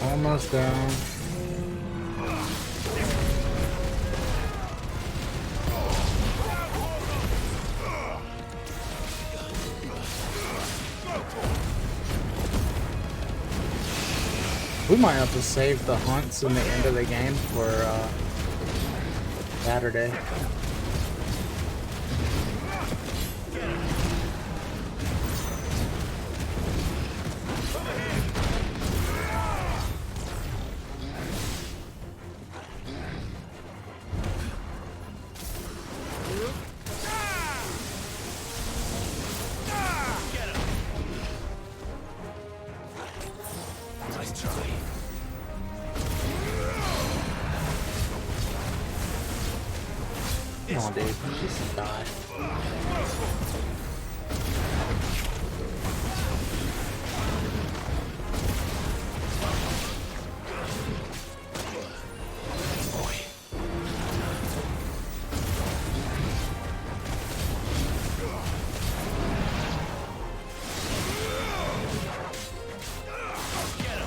Almost down. We might have to save the hunts in the end of the game for Saturday. Come on, dude. Just die.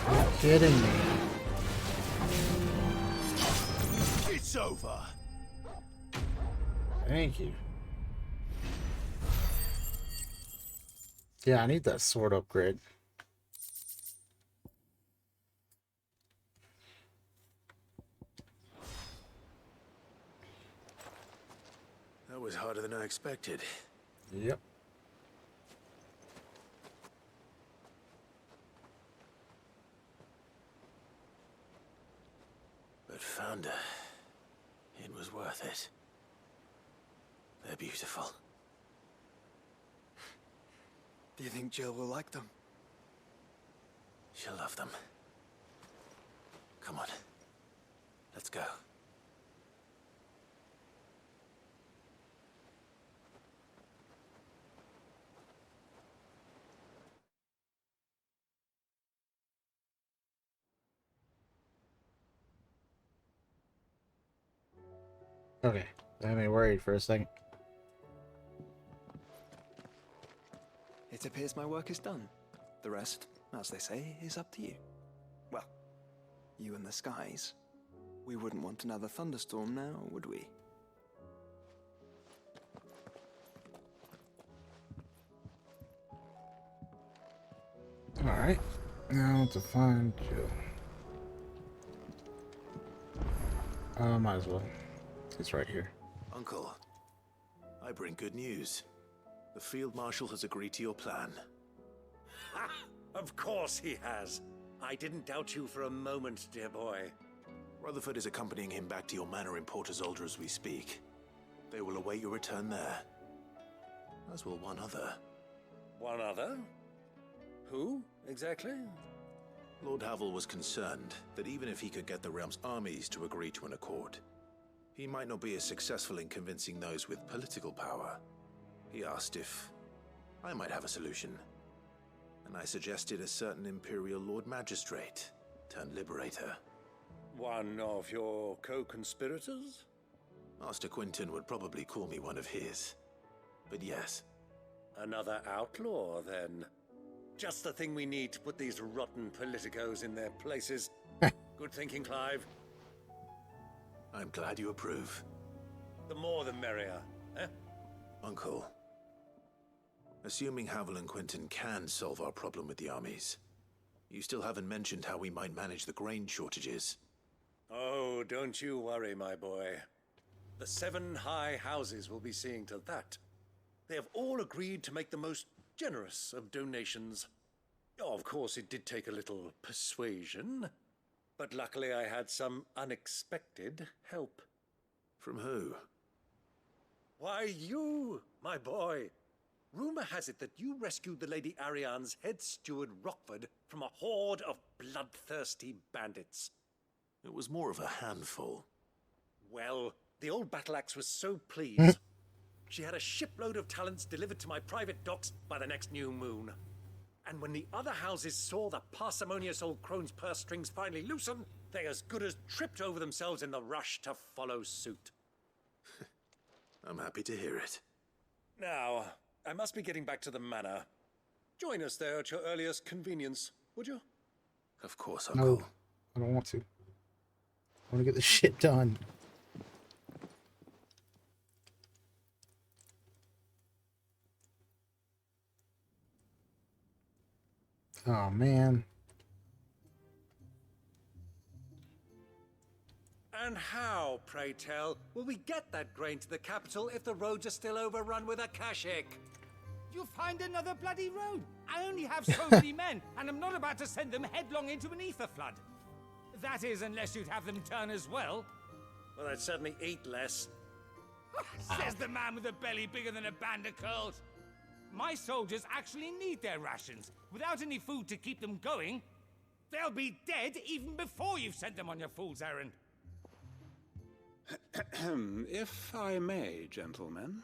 You're kidding me. It's over. Thank you. Yeah, I need that sword upgrade. That was harder than I expected. Yep. But Founder, it was worth it. They're beautiful. Do you think Jill will like them? She'll love them. Come on. Let's go. Okay. That made me worried for a second. It appears my work is done. The rest, as they say, is up to you. Well, you and the skies. We wouldn't want another thunderstorm now, would we? Alright. Now to find Jill. Might as well. It's right here. Uncle, I bring good news. The Field Marshal has agreed to your plan. Ha! Of course he has. I didn't doubt you for a moment, dear boy. Rutherford is accompanying him back to your manor in Port Isolde as we speak. They will await your return there. As will one other. One other? Who, exactly? Lord Havel was concerned that even if he could get the realm's armies to agree to an accord, he might not be as successful in convincing those with political power. He asked if I might have a solution, and I suggested a certain Imperial Lord Magistrate turned Liberator. One of your co-conspirators? Master Quinton would probably call me one of his, But yes, Another outlaw, then. Just the thing we need to put these rotten politicos in their places. Good thinking, Clive. I'm glad you approve. The more the merrier, eh? Uncle, assuming Havel and Quentin can solve our problem with the armies, you still haven't mentioned how we might manage the grain shortages. Oh, don't you worry, my boy. The 7 high houses will be seeing to that. They have all agreed to make the most generous of donations. Oh, of course, it did take a little persuasion, but luckily I had some unexpected help. From who? Why, you, my boy. Rumor has it that you rescued the Lady Ariane's head steward Rockford from a horde of bloodthirsty bandits. It was more of a handful. Well, the old battle axe was so pleased. She had a shipload of talents delivered to my private docks by the next new moon. And when the other houses saw the parsimonious old crone's purse strings finally loosen, they as good as tripped over themselves in the rush to follow suit. I'm happy to hear it. Now, I must be getting back to the manor. Join us there at your earliest convenience, would you? Of course, Uncle. No, I don't want to. I want to get this shit done. Oh, man. And how, pray tell, will we get that grain to the capital if the roads are still overrun with Akashic? You'll find another bloody road. I only have so many men, and I'm not about to send them headlong into an ether flood. That is, unless you'd have them turn as well. Well, I'd certainly eat less. Says the man with a belly bigger than a band of curls. My soldiers actually need their rations. Without any food to keep them going, they'll be dead even before you've sent them on your fool's errand. If I may, gentlemen,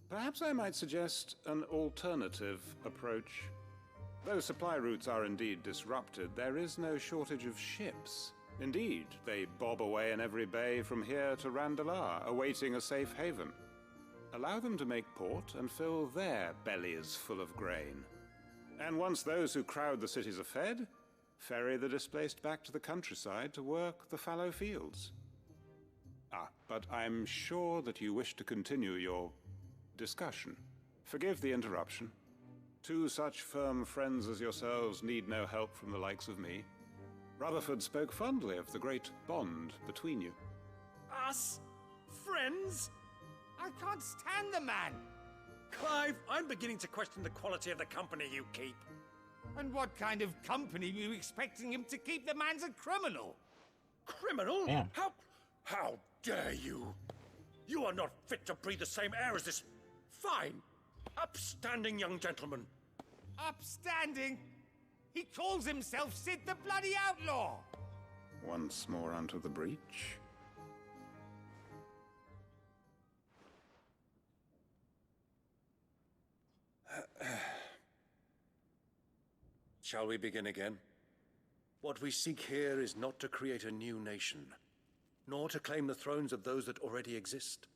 perhaps I might suggest an alternative approach. Though supply routes are indeed disrupted, there is no shortage of ships. Indeed, they bob away in every bay from here to Randalar, awaiting a safe haven. Allow them to make port and fill their bellies full of grain. And once those who crowd the cities are fed, ferry the displaced back to the countryside to work the fallow fields. But I'm sure that you wish to continue your discussion. Forgive the interruption. 2 such firm friends as yourselves need no help from the likes of me. Rutherford spoke fondly of the great bond between you. Us? Friends? I can't stand the man. Clive, I'm beginning to question the quality of the company you keep. And what kind of company were you expecting him to keep? The man's a criminal. Criminal? Yeah. How dare you? You are not fit to breathe the same air as this fine, upstanding young gentleman. Upstanding? He calls himself Sid the Bloody Outlaw. Once more onto the breach. Shall we begin again? What we seek here is not to create a new nation, nor to claim the thrones of those that already exist.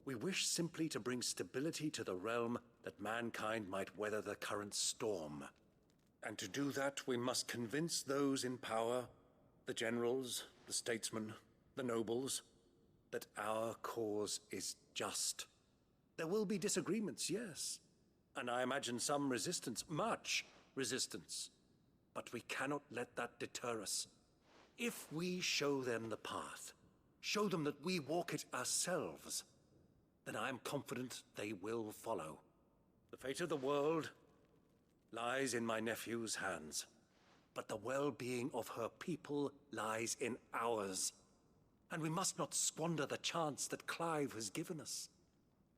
We wish simply to bring stability to the realm that mankind might weather the current storm. And to do that, we must convince those in power, the generals, the statesmen, the nobles, that our cause is just. There will be disagreements, yes, and I imagine some resistance, much resistance. But we cannot let that deter us. If we show them the path, show them that we walk it ourselves, then I am confident they will follow. The fate of the world lies in my nephew's hands, but the well-being of her people lies in ours. And we must not squander the chance that Clive has given us.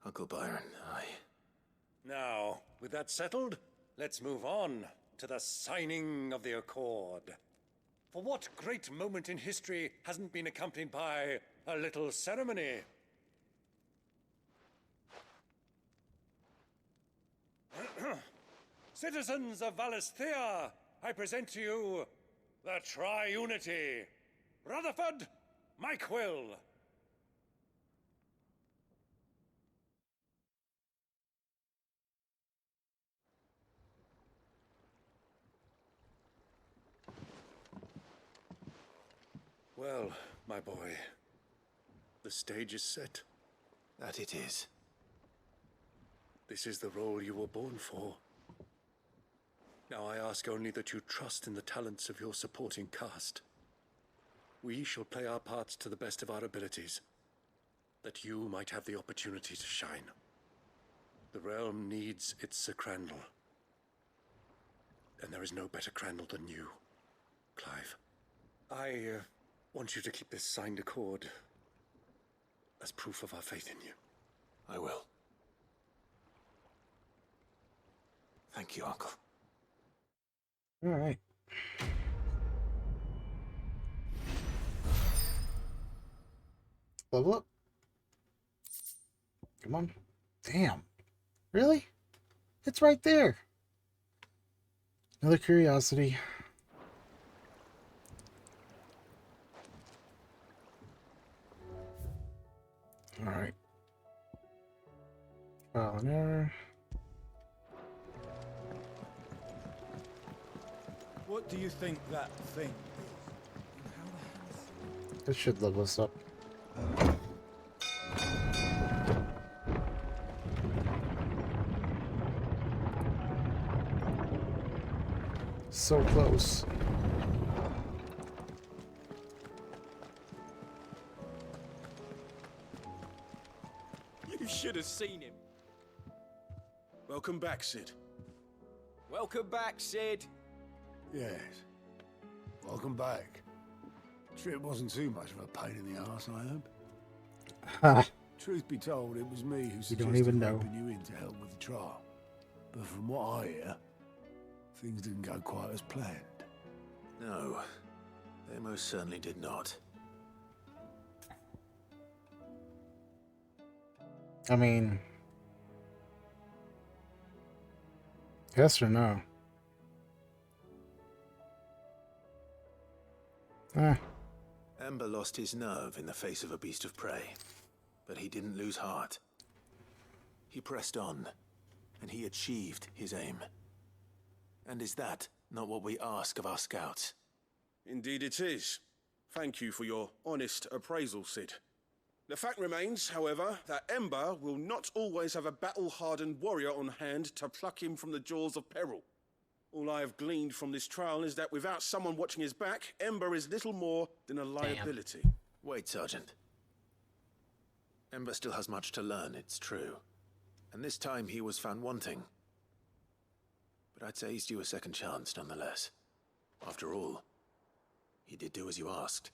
Uncle Byron, Now, with that settled, let's move on to the signing of the Accord. For what great moment in history hasn't been accompanied by a little ceremony? Citizens of Valisthea, I present to you the Triunity. Rutherford, Mike Will. Well, my boy, the stage is set. That it is. This is the role you were born for. Now I ask only that you trust in the talents of your supporting cast. We shall play our parts to the best of our abilities, that you might have the opportunity to shine. The realm needs its Sir Crandall. And there is no better Crandall than you, Clive. I want you to keep this signed accord as proof of our faith in you. I will. Thank you, Uncle. All right. Level up. Come on. Damn. Really? It's right there. Another curiosity. All right. Trial and error. What do you think that thing is? This should level us up. So close. You should have seen him. Welcome back, Sid. Welcome back, Sid. Yes. Welcome back. Trip wasn't too much of a pain in the arse, I hope. Truth be told, it was me who You suggested don't even know. roping you in to help with the trial. But from what I hear, things didn't go quite as planned. No, they most certainly did not. I mean, yes or no? Ember lost his nerve in the face of a beast of prey, but he didn't lose heart. He pressed on, and he achieved his aim. And is that not what we ask of our scouts? Indeed it is. Thank you for your honest appraisal, Sid. The fact remains, however, that Ember will not always have a battle-hardened warrior on hand to pluck him from the jaws of peril. All I have gleaned from this trial is that without someone watching his back, Ember is little more than a liability. Wait, Sergeant. Ember still has much to learn, it's true. And this time he was found wanting. But I'd say he's due a second chance, nonetheless. After all, he did do as you asked.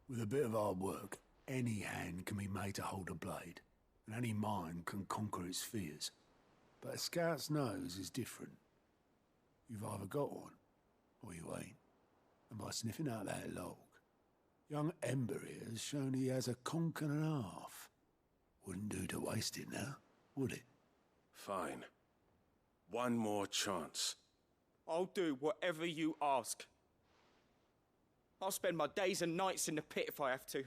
With a bit of hard work, any hand can be made to hold a blade, and any mind can conquer its fears. But a scout's nose is different. You've either got one, or you ain't. And by sniffing out that log, young Ember here has shown he has a conk and a half. Wouldn't do to waste it now, would it? Fine. One more chance. I'll do whatever you ask. I'll spend my days and nights in the pit if I have to.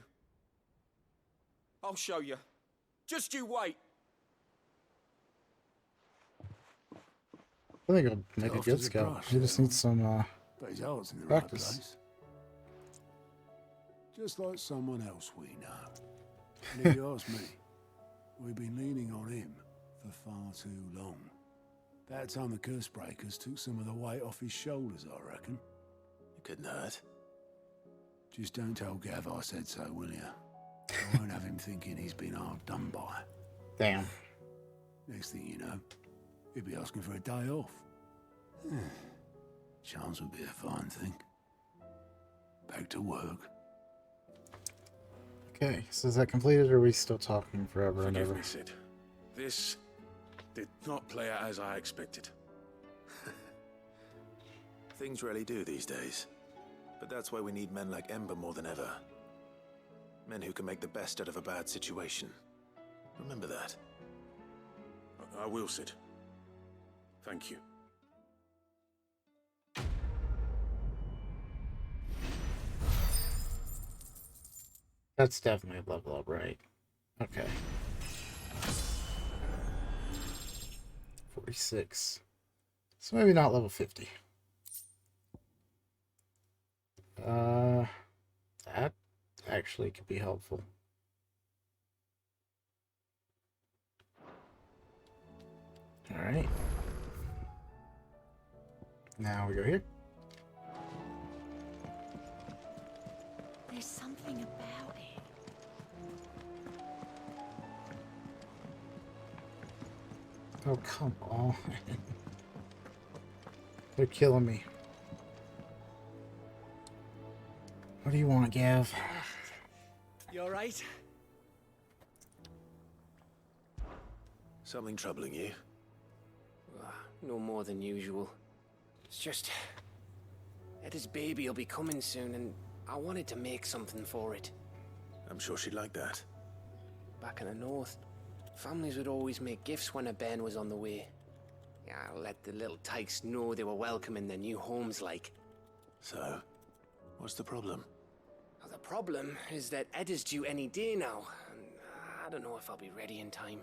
I'll show you. Just you wait. I think I'll make a good scout. He just needs some But his heart's in the right practice. place. Just like someone else we know. And if you ask me, we've been leaning on him for far too long. That time the curse breakers took some of the weight off his shoulders, I reckon. It couldn't hurt. Just don't tell Gav I said so, will you? I won't have him thinking he's been hard done by. Damn. Next thing you know, he'll be asking for a day off. Chance would be a fine thing. Back to work. Okay, so is that completed, or are we still talking forever and Forgive ever? me, Sid. This did not play out as I expected. Things really do these days. But that's why we need men like Ember more than ever. Men who can make the best out of a bad situation. Remember that. I will, Sid. Thank you. That's definitely a level up, right? Okay. 46. So maybe not level 50. That actually could be helpful. All right. Now we go here. There's something about it. Oh, come on. They're killing me. What do you want, Gav? You alright? Something troubling you? No more than usual. It's just... Etta's baby will be coming soon, and I wanted to make something for it. I'm sure she'd like that. Back in the north, families would always make gifts when a bairn was on the way. Yeah, let the little tykes know they were welcome in their new homes, like. So, what's the problem? Well, the problem is that Etta's due any day now, and I don't know if I'll be ready in time.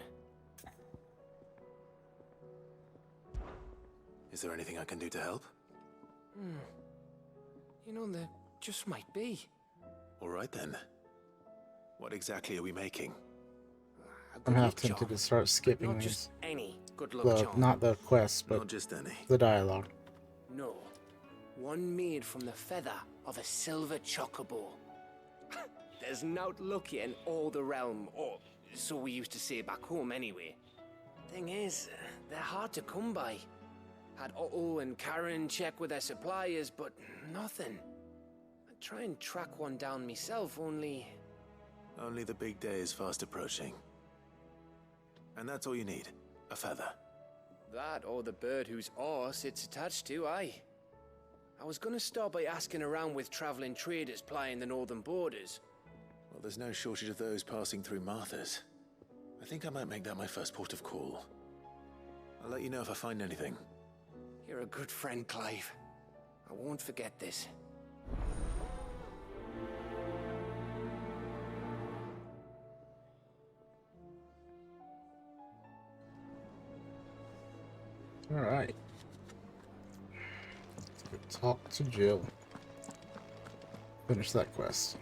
Is there anything I can do to help? You know, there just might be. All right then. What exactly are we making? I'm half tempted to start skipping Not these. just any good luck, Well, John. not the quests, but Not just any. the dialogue. No. One made from the feather of a silver chocobo. There's naught lucky in all the realm, or so we used to say back home anyway. Thing is, they're hard to come by. Had Otto and Karen check with their suppliers, but nothing. I'd try and track one down myself, only... Only the big day is fast approaching. And that's all you need. A feather. That or the bird whose horse it's attached to, aye. I was gonna start by asking around with traveling traders plying the northern borders. Well, there's no shortage of those passing through Martha's. I think I might make that my first port of call. I'll let you know if I find anything. You're a good friend, Clive. I won't forget this. All right. Let's go talk to Jill. Finish that quest.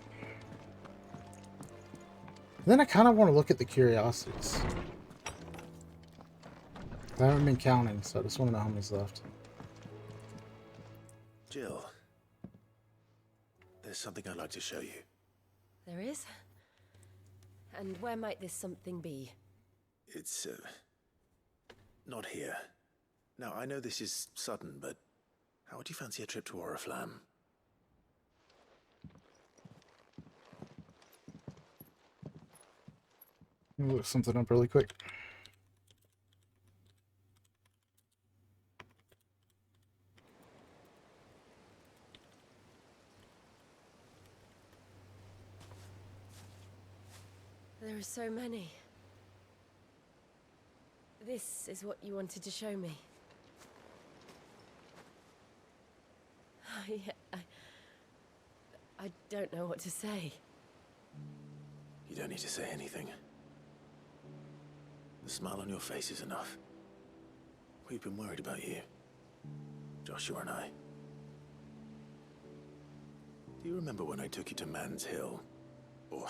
Then I kind of want to look at the curiosities. I haven't been counting, so I just want to know how many's left. Jill. There's something I'd like to show you. There is? And where might this something be? It's, not here. Now, I know this is sudden, but how would you fancy a trip to Oriflamme? Let me look something up really quick. There are so many. This is what you wanted to show me. Yeah, I don't know what to say. You don't need to say anything. The smile on your face is enough. We've been worried about you. Joshua and I. Do you remember when I took you to Man's Hill? Or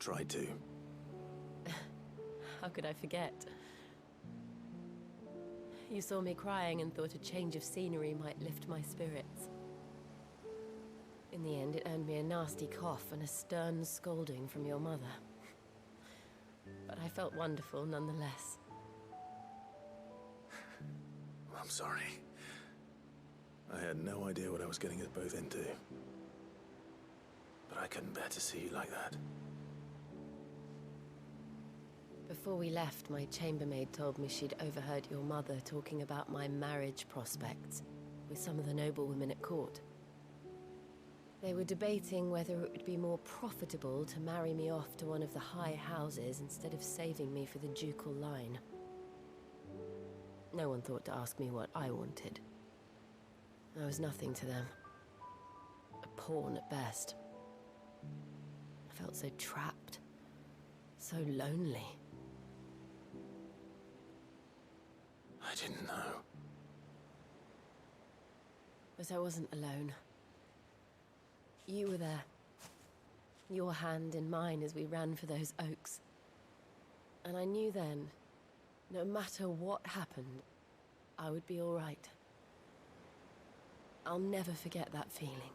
tried to? How could I forget? You saw me crying and thought a change of scenery might lift my spirits. In the end, it earned me a nasty cough and a stern scolding from your mother. But I felt wonderful nonetheless. I'm sorry. I had no idea what I was getting us both into. But I couldn't bear to see you like that. Before we left, my chambermaid told me she'd overheard your mother talking about my marriage prospects with some of the noblewomen at court. They were debating whether it would be more profitable to marry me off to one of the high houses instead of saving me for the ducal line. No one thought to ask me what I wanted. I was nothing to them. A pawn at best. I felt so trapped. So lonely. I didn't know. But I wasn't alone. You were there. your hand in mine as we ran for those oaks. And I knew then, no matter what happened, I would be all right. I'll never forget that feeling.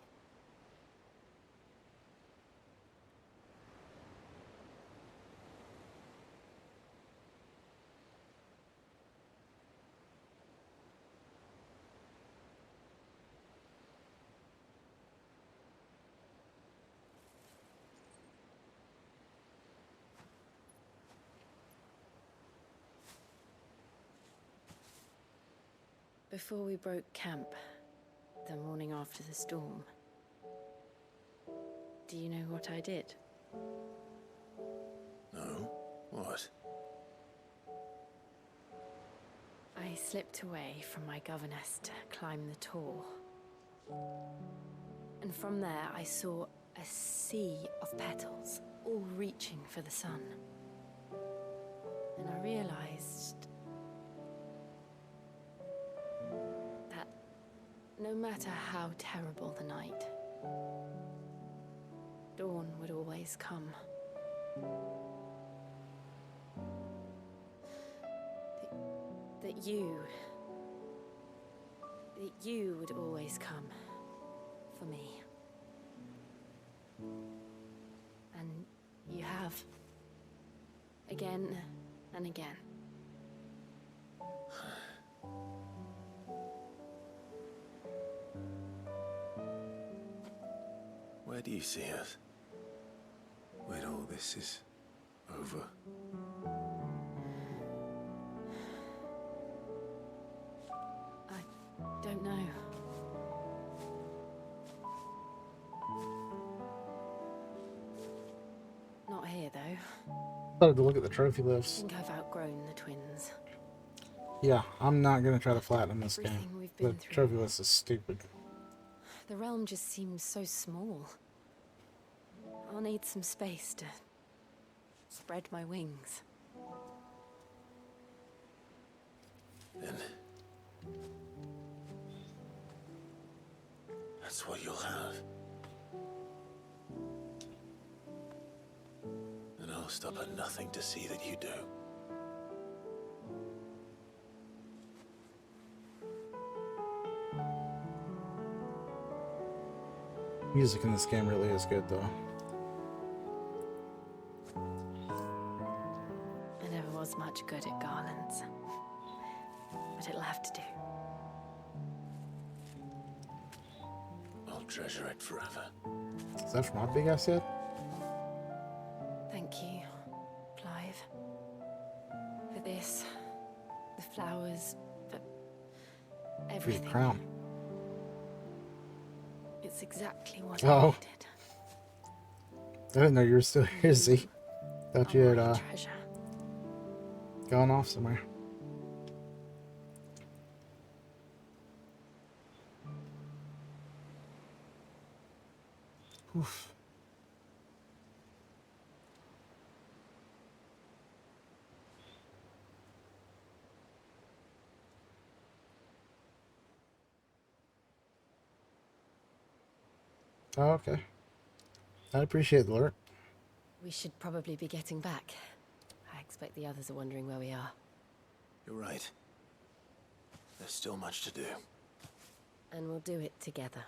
Before we broke camp, the morning after the storm, do you know what I did? No? What? I slipped away from my governess to climb the Tor. And from there I saw a sea of petals, all reaching for the sun. And I realized that no matter how terrible the night, dawn would always come. That you would always come for me. And you have. Again and again. Where do you see us? When all this is over? Don't know. Not here, though. Started to look at the trophy I lifts. think I've outgrown the twins. Yeah, I'm not gonna try to flatten this Everything game. we've The been through. trophy list is stupid. The realm just seems so small. I'll need some space to spread my wings. Then that's what you'll have. And I'll stop at nothing to see that you do. Music in this game really is good, though. I never was much good at garlands, but it'll have to do. I'll treasure it forever. Is that from my big ass head? Thank you, Clive, for this, the flowers, for For your everything. crown. It's exactly what Oh. I needed. I didn't know you were still here, Z. Thought you had Treasure. gone off somewhere. Oof. Oh, okay. I appreciate the alert. We should probably be getting back. I expect the others are wondering where we are. You're right. There's still much to do. And we'll do it together.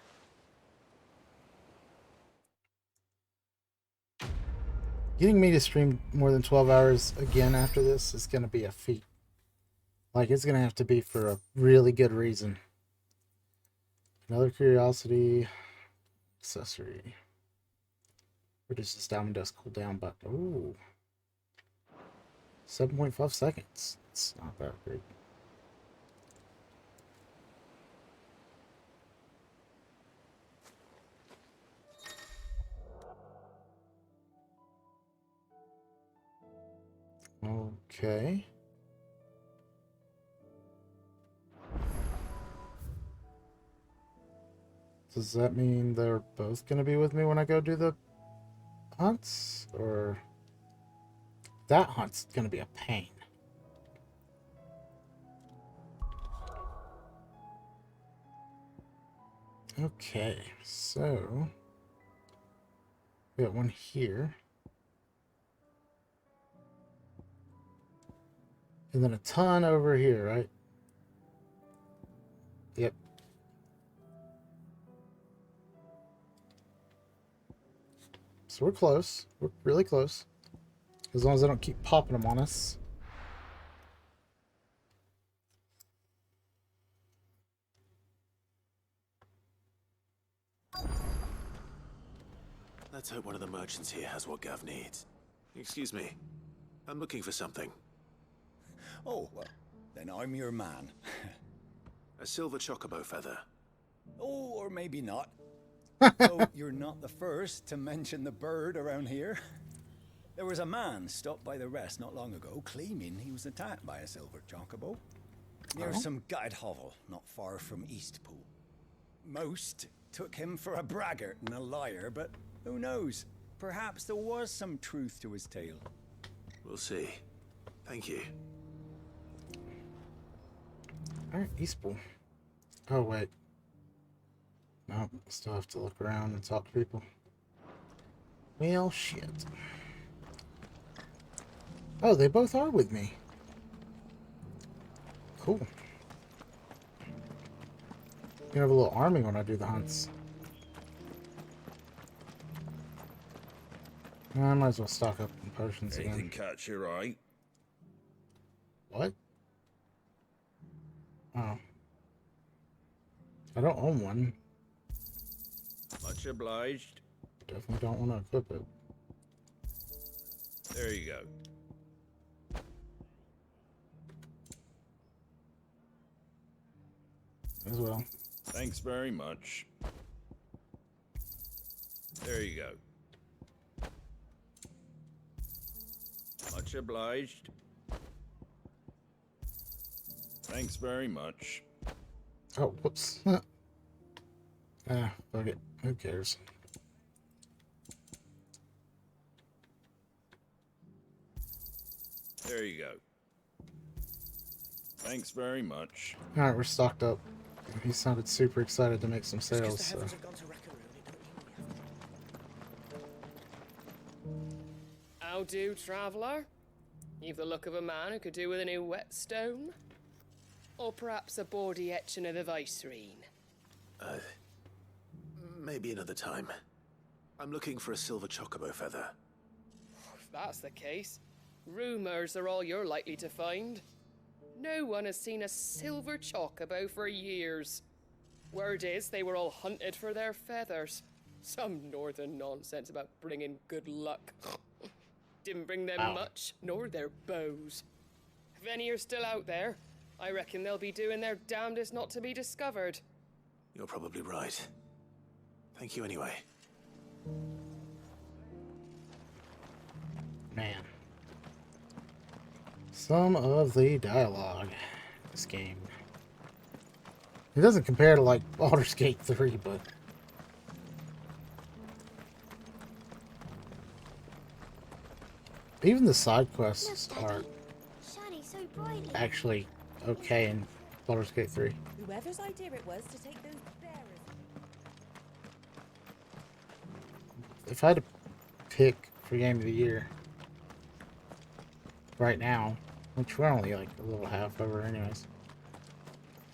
Getting me to stream more than 12 hours again after this is going to be a feat. Like, it's going to have to be for a really good reason. Another curiosity. Accessory. Reduces diamond dust cooldown, but ooh. 7.5 seconds. It's not that great. Okay. Does that mean they're both going to be with me when I go do the hunts? Or that hunt's going to be a pain. Okay, so We got one here. And then a ton over here, right? Yep. So we're close. We're really close. As long as I don't keep popping them on us. Let's hope one of the merchants here has what Gav needs. Excuse me. I'm looking for something. Oh, well, then I'm your man. A silver chocobo feather. Oh, or maybe not. Though you're not the first to mention the bird around here. There was a man stopped by the rest not long ago claiming he was attacked by a silver chocobo near some gutted hovel not far from Eastpool. Most took him for a braggart and a liar, but who knows? Perhaps there was some truth to his tale. We'll see. Thank you. Alright, Eastpool. Oh, wait. No, still have to look around and talk to people. Well, shit. Oh, they both are with me. Cool. You can have a little army when I do the hunts. I might as well stock up on potions again. Anything catch your eye? What? Oh. I don't own one. Much obliged. Definitely don't want to equip it. There you go. As well. Thanks very much. There you go. Much obliged. Thanks very much. Oh, whoops. Ah, fuck it. Who cares? There you go. Thanks very much. Alright, we're stocked up. He sounded super excited to make some sales, so... How do, traveller? You've the look of a man who could do with a new whetstone. Or perhaps a bawdy etching of the Vicerine. Maybe another time. I'm looking for a silver chocobo feather. If that's the case, rumours are all you're likely to find. No one has seen a silver chocobo for years. Word is they were all hunted for their feathers. Some northern nonsense about bringing good luck. Didn't bring them much, nor their bows. If any are still out there, I reckon they'll be doing their damnedest not to be discovered. You're probably right. Thank you anyway. Man. Some of the dialogue in this game. It doesn't compare to, like, Baldur's Gate 3, but... even the side quests are actually okay in Baldur's Gate 3. Whoever's idea it was to take those bearers. If I had to pick for Game of the Year right now, which we're only like a little half over anyways,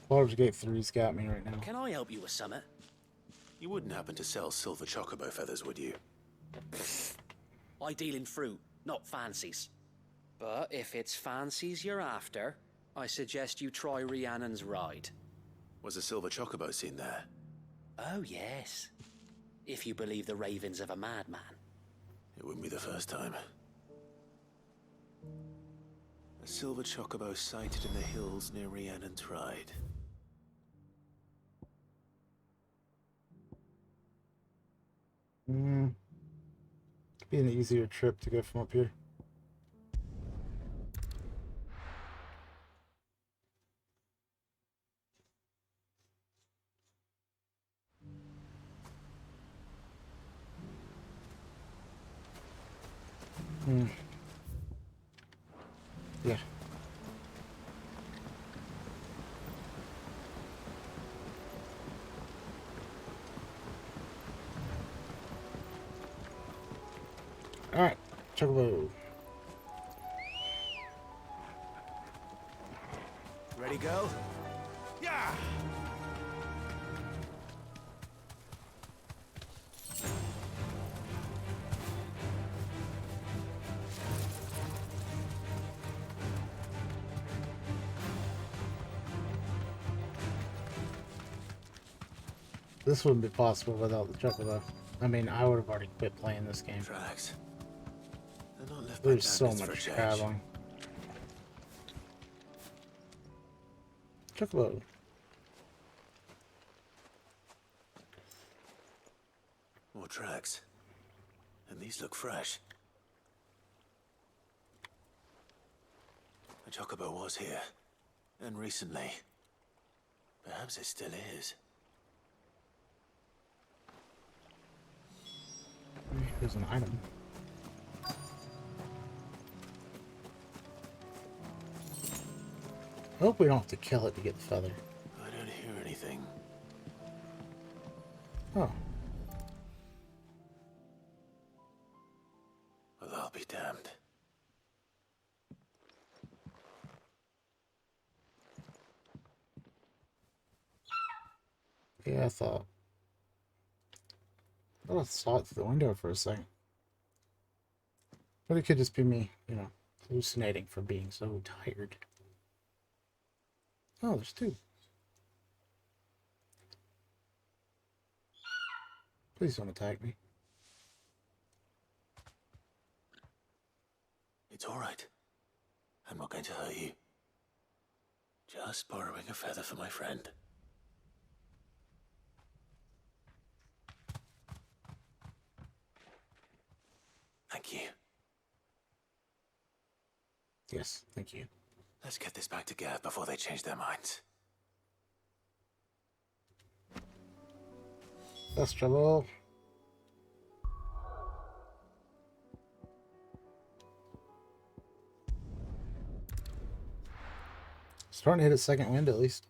Baldur's Gate 3's got me right now. Can I help you with something? You wouldn't happen to sell silver chocobo feathers, would you? I deal in fruit, not fancies. But if it's fancies you're after, I suggest you try Rhiannon's ride. Was a silver chocobo seen there? Oh, yes. If you believe the ravings of a madman. It wouldn't be the first time. A silver chocobo sighted in the hills near Rhiannon's Ride. Could be an easier trip to go from up here. Yeah. Chocobo. Ready, go? Yeah! This wouldn't be possible without the Chocobo. I mean, I would have already quit playing this game. Tracks. They're not left by There's so bandits for a much change. traveling. Chocobo. More tracks. And these look fresh. The Chocobo was here. And recently. Perhaps it still is. Here's an item. I hope we don't have to kill it to get the feather. I don't hear anything. Oh. Well, I'll be damned. Yeah, I thought I saw it through the window for a second. But it could just be me, you know, hallucinating from being so tired. Oh, there's two. Please don't attack me. It's all right. I'm not going to hurt you. Just borrowing a feather for my friend. Thank you. Yes, thank you. Let's get this back to Gav before they change their minds. That's trouble. Starting to hit a second wind at least.